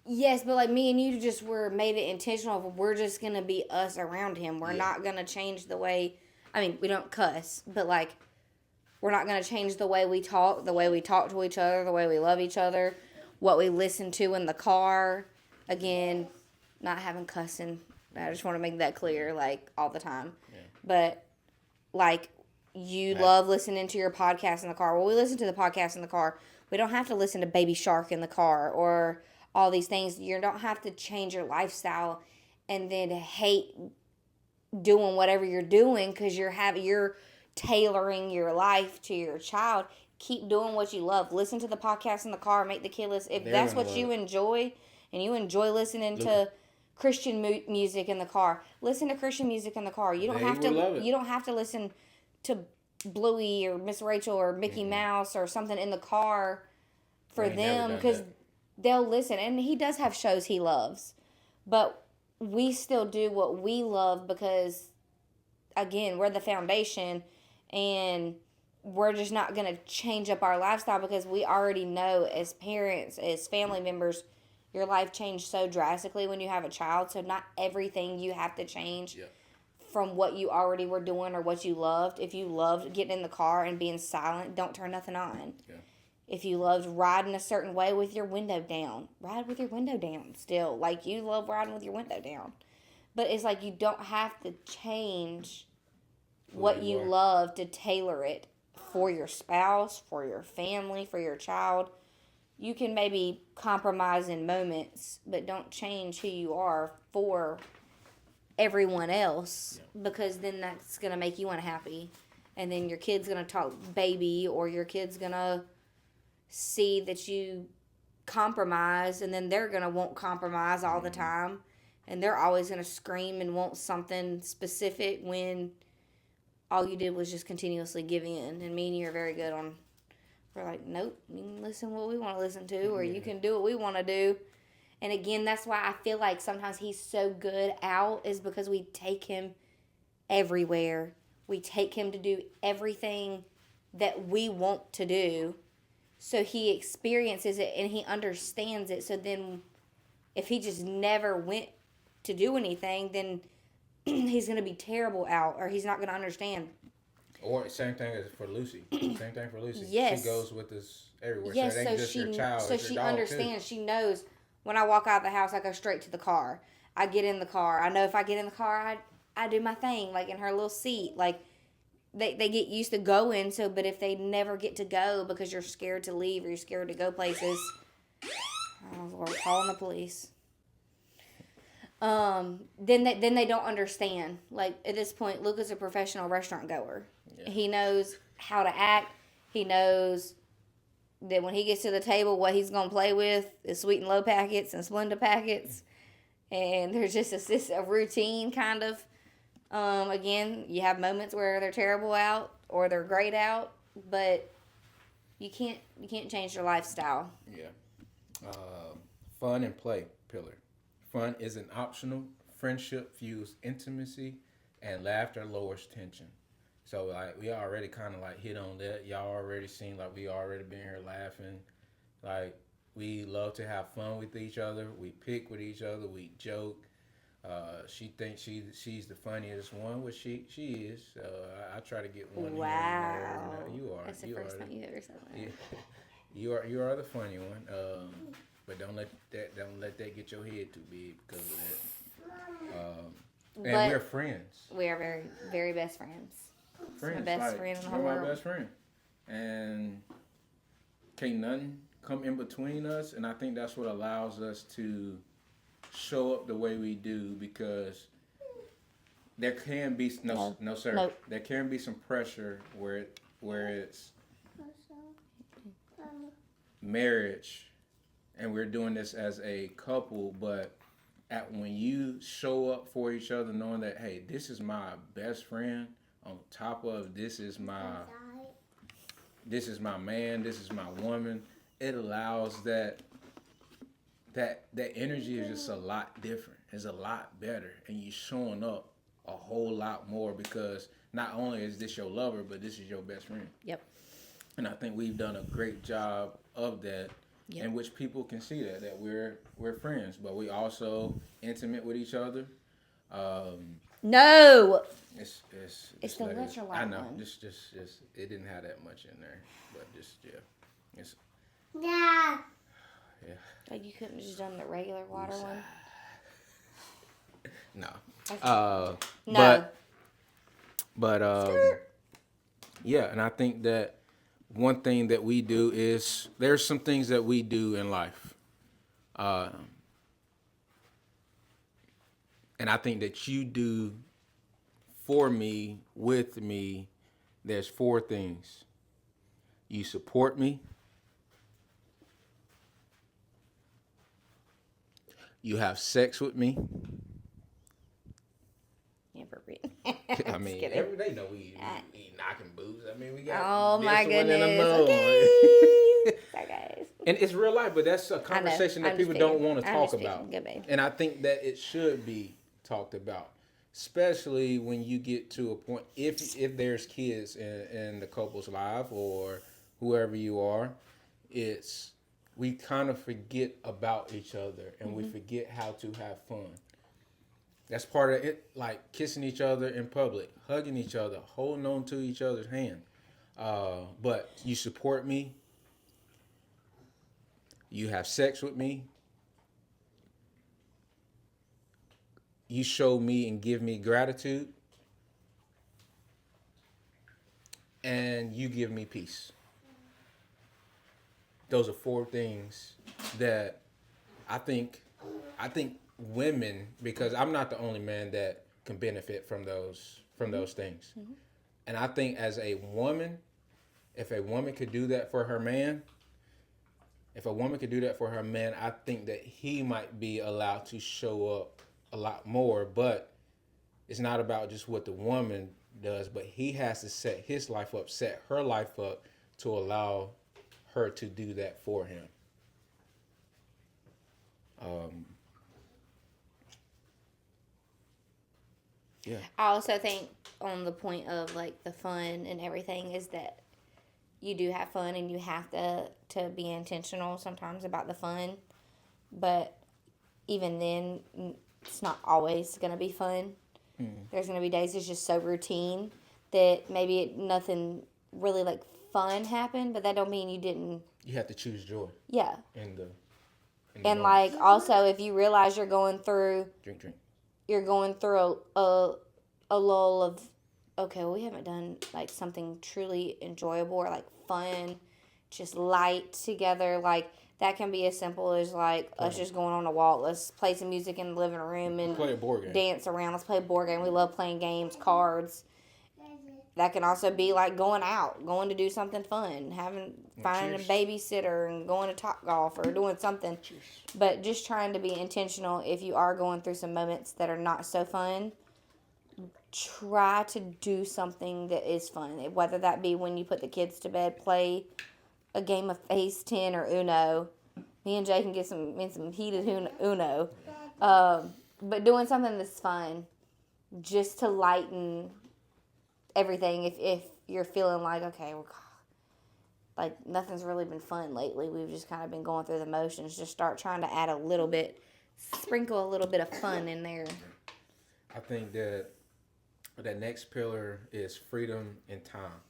yes, but like me and you just were made it intentional. We're just going to be us around him. We're Yeah. not going to change the way, I mean, we don't cuss, but like, we're not going to change the way we talk to each other, the way we love each other, what we listen to in the car. Again, not having cussing. I just want to make that clear, like, all the time. Yeah. But, like, you Right. love listening to your podcast in the car. Well, we listen to the podcast in the car. We don't have to listen to Baby Shark in the car or all these things. You don't have to change your lifestyle and then hate doing whatever you're doing because you're tailoring your life to your child. Keep doing what you love. Listen to the podcast in the car. Make the kid listen. If They're that's gonna what love you it. enjoy, and you enjoy listening to Christian music in the car, listen to Christian music in the car. You don't They have will love to. it. You don't have to listen to Bluey or Miss Rachel or Mickey Mouse or something in the car for I ain't never them done because that. they'll listen. And he does have shows he loves, but we still do what we love because, again, we're the foundation, and we're just not going to change up our lifestyle because we already know as parents, as family members, your life changed so drastically when you have a child. So not everything you have to change Yeah. from what you already were doing or what you loved. If you loved getting in the car and being silent, don't turn nothing on. Yeah. If you loved riding a certain way with your window down, ride with your window down still. Like, you love riding with your window down. But it's like you don't have to change what you you are. love to tailor it for your spouse, for your family, for your child. You can maybe compromise in moments, but don't change who you are for everyone else because then that's going to make you unhappy. And then your kid's going to talk baby, or your kid's going to see that you compromise, and then they're going to want compromise all the time. And they're always going to scream and want something specific when all you did was just continuously give in. And me and you are very good on, we're like, nope, you can listen to what we want to listen to, or you can do what we want to do. And again, that's why I feel like sometimes he's so good out, is because we take him everywhere. We take him to do everything that we want to do. So he experiences it and he understands it. So then if he just never went to do anything, then he's going to be terrible out, or he's not going to understand. Or same thing as for Lucy. Same thing for Lucy. Yes. She goes with us everywhere. Yes, so it so ain't just your child. so it's your she dog understands. She knows when I walk out of the house, I go straight to the car. I get in the car. I know if I get in the car, I do my thing, like in her little seat. Like they get used to going. So, but if they never get to go because you're scared to leave or you're scared to go places, oh Lord, calling the police. Then they don't understand. Like at this point, Luke is a professional restaurant goer. Yeah. He knows how to act. He knows that when he gets to the table, what he's gonna play with is Sweet and Low packets and Splenda packets, and there's just a routine kind of. Again, you have moments where they're terrible out or they're great out, but you can't change their lifestyle. Yeah. Fun and play pillar. Fun isn't optional. Friendship fuels intimacy, and laughter lowers tension. So like we already kind of like hit on that. Y'all already seen like we already been here laughing. Like we love to have fun with each other. We pick with each other. We joke. She thinks she's the funniest one, which she is. I try to get one here and there. Wow. You are. That's the You first are. time you ever said that. Yeah, you are the funny one. But don't let that get your head too big because of that. And But we're friends. we are very, very best friends. Friends. My best like, friend in the you're whole my world. best friend, and can't nothing come in between us. And I think that's what allows us to show up the way we do because there can be no sir. Nope. There can be some pressure where it's marriage, and we're doing this as a couple, but when you show up for each other knowing that hey, this is my best friend on top of this is my man, this is my woman, it allows that energy is just a lot different. It's a lot better, and you showing up a whole lot more because not only is this your lover, but this is your best friend. Yep. And I think we've done a great job of that, Yep. in which people can see that we're friends, but we also intimate with each other. No. It's It's the letters. electrolyte I know. one. Just it didn't have that much in there, but just it's Yeah. yeah. Like you couldn't have just done the regular water one. No. No. But yeah, and I think that one thing that we do is there's some things that we do in life, and I think that you do for me, with me. There's 4 things. You support me. You have sex with me. Inappropriate. I mean, they know we knocking boots. I mean, we got Oh this my one in the goodness. mug. Okay. Sorry guys. And it's real life, but that's a conversation that I'm people just don't picking. want to I'm talk just about. picking. Good babe. And I think that it should be talked about, especially when you get to a point. If there's kids in the couple's life or whoever you are, we kind of forget about each other and we forget how to have fun. That's part of it, like kissing each other in public, hugging each other, holding on to each other's hand. But you support me. You have sex with me. You show me and give me gratitude. And you give me peace. Those are 4 things that I think women, because I'm not the only man that can benefit from those things. Mm-hmm. And I think as a woman, if a woman could do that for her man, I think that he might be allowed to show up a lot more. But it's not about just what the woman does, but he has to set his life up, set her life up to allow her to do that for him. Yeah. I also think on the point of like the fun and everything is that you do have fun and you have to be intentional sometimes about the fun, but even then it's not always going to be fun. There's going to be days it's just so routine that maybe nothing really like fun happened, but that don't mean you didn't. You have to choose joy. Yeah. In the And moment. like also if you realize you're going through a lull of, okay, well, we haven't done like something truly enjoyable or like fun, just light together. Like that can be as simple as like us just going on a walk. Let's play some music in the living room and play a board game. Dance around. Let's play a board game. We love playing games, cards. That can also be like going out, going to do something fun, finding a babysitter and going to Topgolf or doing something. Cheers. But just trying to be intentional if you are going through some moments that are not so fun. Try to do something that is fun. Whether that be when you put the kids to bed, play a game of Face 10 or Uno. Me and Jay can get in some heated Uno. But doing something that's fun, just to lighten everything. If you're feeling like, okay, well, like nothing's really been fun lately, we've just kind of been going through the motions. Just start trying to add a little bit, sprinkle a little bit of fun in there. I think that the next pillar is freedom and time.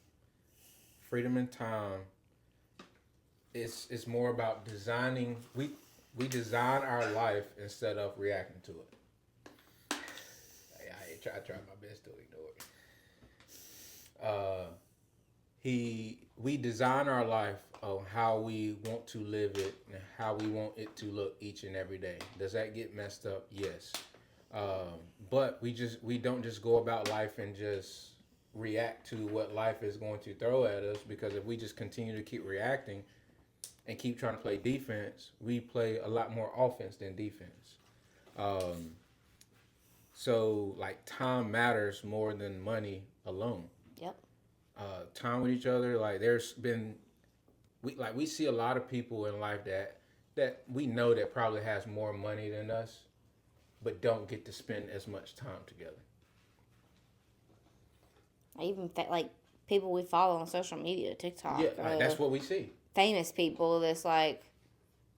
Freedom and time is more about designing. We design our life instead of reacting to it. I try my best to ignore it. We design our life on how we want to live it and how we want it to look each and every day. Does that get messed up? Yes. But we don't just go about life and just react to what life is going to throw at us, because if we just continue to keep reacting and keep trying to play defense, we play a lot more offense than defense. So like time matters more than money alone. Yep. Time with each other, like there's been we see a lot of people in life that we know that probably has more money than us, but don't get to spend as much time together. I even like people we follow on social media, TikTok. Yeah, like that's what we see. Famous people that's like,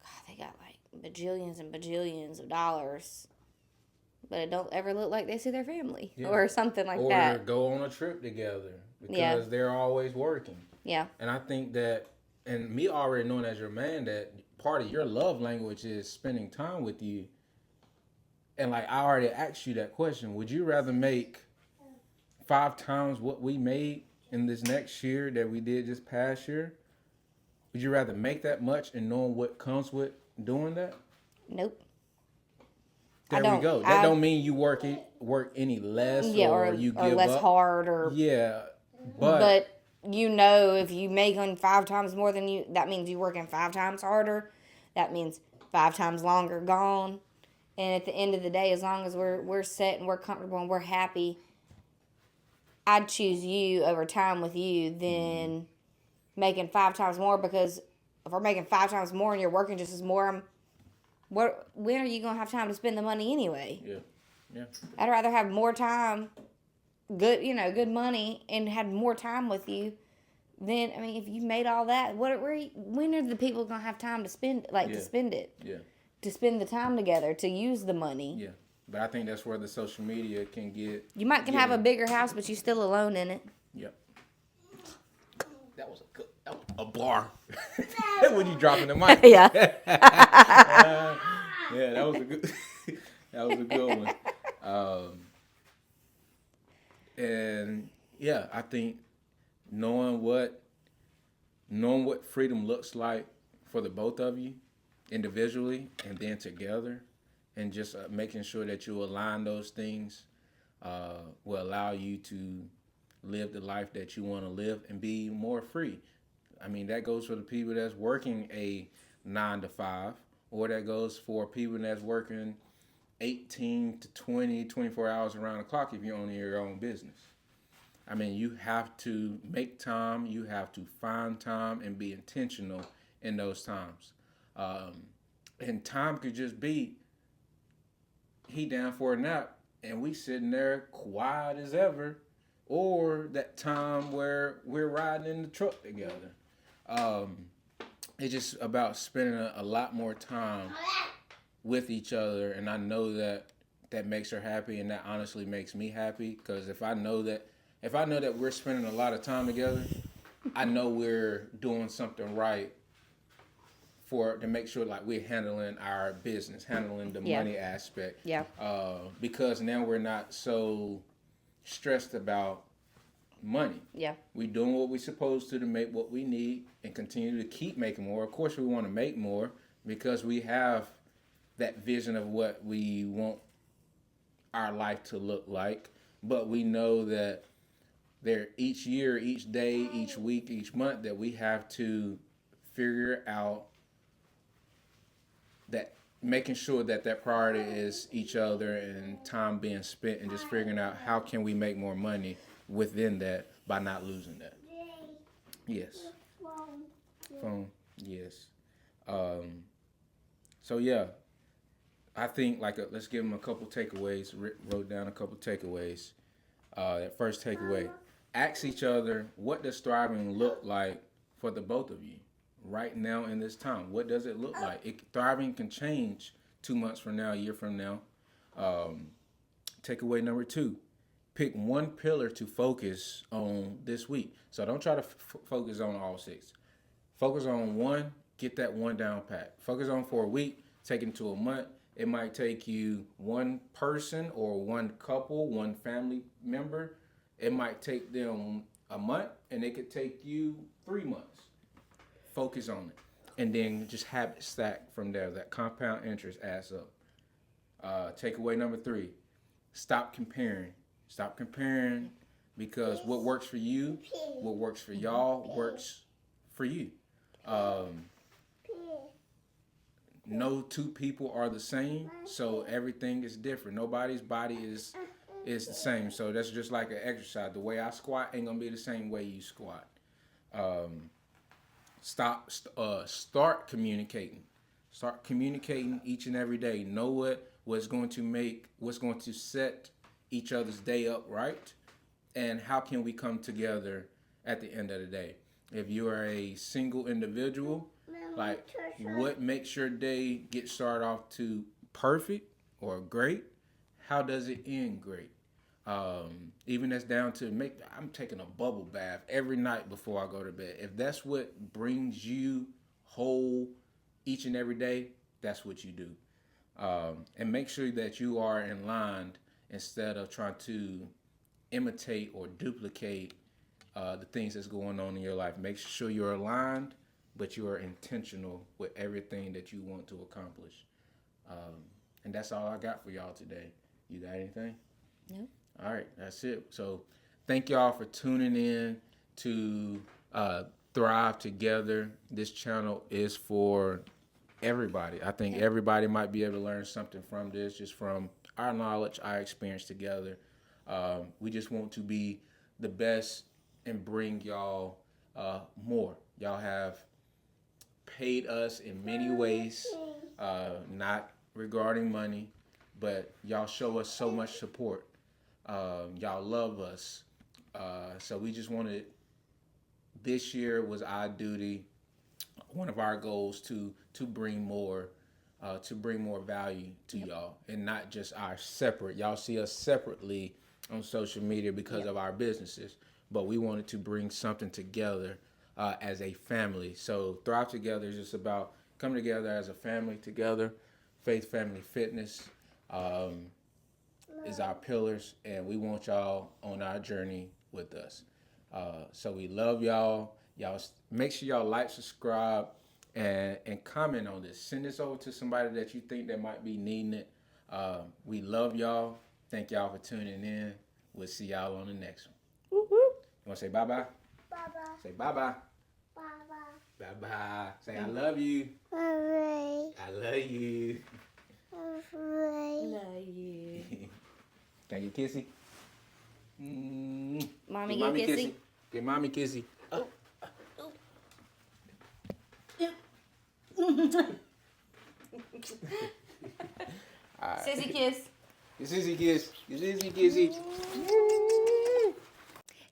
God, they got like bajillions and bajillions of dollars, but it don't ever look like they see their family or something like that. Or go on a trip together because Yeah. they're always working. Yeah. And I think that, and me already knowing as your man that part of your love language is spending time with you. And like I already asked you that question, would you rather make 5 times what we made in this next year that we did this past year? Would you rather make that much and knowing what comes with doing that? Nope. There we go. That don't mean you work any less, or you give less up. hard, or but you know, if you make on 5 times more than you, that means you working 5 times harder. That means 5 times longer gone. And at the end of the day, as long as we're set and we're comfortable and we're happy, I'd choose you over time with you than making 5 times more, because if we're making 5 times more and you're working just as more, when are you going to have time to spend the money anyway? Yeah. I'd rather have more time, good money, and had more time with you than, I mean, if you made all that, when are the people going to have time to spend, to spend it? Yeah. To spend the time together, to use the money. Yeah. But I think that's where the social media can get. You might can have a bigger house, but you're still alone in it. Yep. That was a bar. When you dropping the mic. Yeah. Yeah, that was a good. That was a good one. And yeah, I think knowing what freedom looks like for the both of you, individually and then together, and just making sure that you align those things will allow you to live the life that you want to live and be more free. I mean, that goes for the people that's working a 9 to 5, or that goes for people that's working 18 to 20, 24 hours around the clock if you own your own business. I mean, you have to make time, you have to find time and be intentional in those times. And time could just be he down for a nap and we sitting there quiet as ever, or that time where we're riding in the truck together. It's just about spending a lot more time with each other, and I know that makes her happy, and that honestly makes me happy, because if I know that we're spending a lot of time together, I know we're doing something right to make sure like we're handling our business, handling the money aspect. Yeah. Because now we're not so stressed about money. Yeah. We're doing what we're supposed to make what we need and continue to keep making more. Of course, we want to make more because we have that vision of what we want our life to look like. But we know that each year, each day, each week, each month, that we have to figure out that making sure that priority is each other and time being spent, and just figuring out how can we make more money within that by not losing that. Yes. Phone. Yes. So yeah, I think let's give them a couple takeaways. Wrote down a couple takeaways. That first takeaway: ask each other, what does thriving look like for the both of you right now in this time? What does it look like? Thriving can change 2 months from now, a year from now. Takeaway number two: pick one pillar to focus on this week. So don't try to focus on all six. Focus on one, get that one down pat. Focus on for a week, take it to a month. It might take you one person or one couple, one family member. It might take them a month, and it could take you 3 months. Focus on it. And then just have it stack from there. That compound interest adds up. Takeaway number three: stop comparing. Stop comparing, because what works for you, what works for y'all, works for you. No two people are the same, so everything is different. Nobody's body is the same. So that's just like an exercise. The way I squat ain't gonna be the same way you squat. Start communicating. Start communicating each and every day. Know what's going to set each other's day up right, and how can we come together at the end of the day. If you are a single individual, like, what makes your day get started off to perfect or great? How does it end great? Even that's down to I'm taking a bubble bath every night before I go to bed. If that's what brings you whole each and every day, that's what you do. And make sure that you are in line instead of trying to imitate or duplicate the things that's going on in your life. Make sure you're aligned, but you are intentional with everything that you want to accomplish. And that's all I got for y'all today. You got anything? No. All right, that's it. So thank y'all for tuning in to Thrive Together. This channel is for everybody. I think everybody might be able to learn something from this, just from our knowledge, our experience together. We just want to be the best and bring y'all more. Y'all have paid us in many ways, not regarding money, but y'all show us so much support. Y'all love us. So we just wanted, this year was our duty, one of our goals to bring more value to y'all, and not just our separate. Y'all see us separately on social media because of our businesses, but we wanted to bring something together as a family. So Thrive Together is just about coming together as a family together. Faith, family, fitness is our pillars, and we want y'all on our journey with us. So we love y'all. Y'all make sure y'all like, subscribe, and comment on this. Send this over to somebody that you think that might be needing it. We love y'all. Thank y'all for tuning in. We'll see y'all on the next one. Woo-hoo. You want to say bye-bye? Baba. Say bye-bye. Baba. Bye-bye. Say I love you. Hooray. I love you. Hooray. Love you. Can you kissy? Mommy, Give get kissy. Give mommy kissy. Oh. Sissy kiss. Your sissy kiss. Your sissy kissy.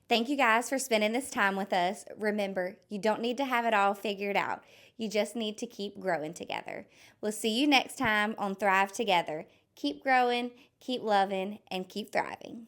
Thank you guys for spending this time with us. Remember, you don't need to have it all figured out. You just need to keep growing together. We'll see you next time on Thrive Together. Keep growing, keep loving, and keep thriving.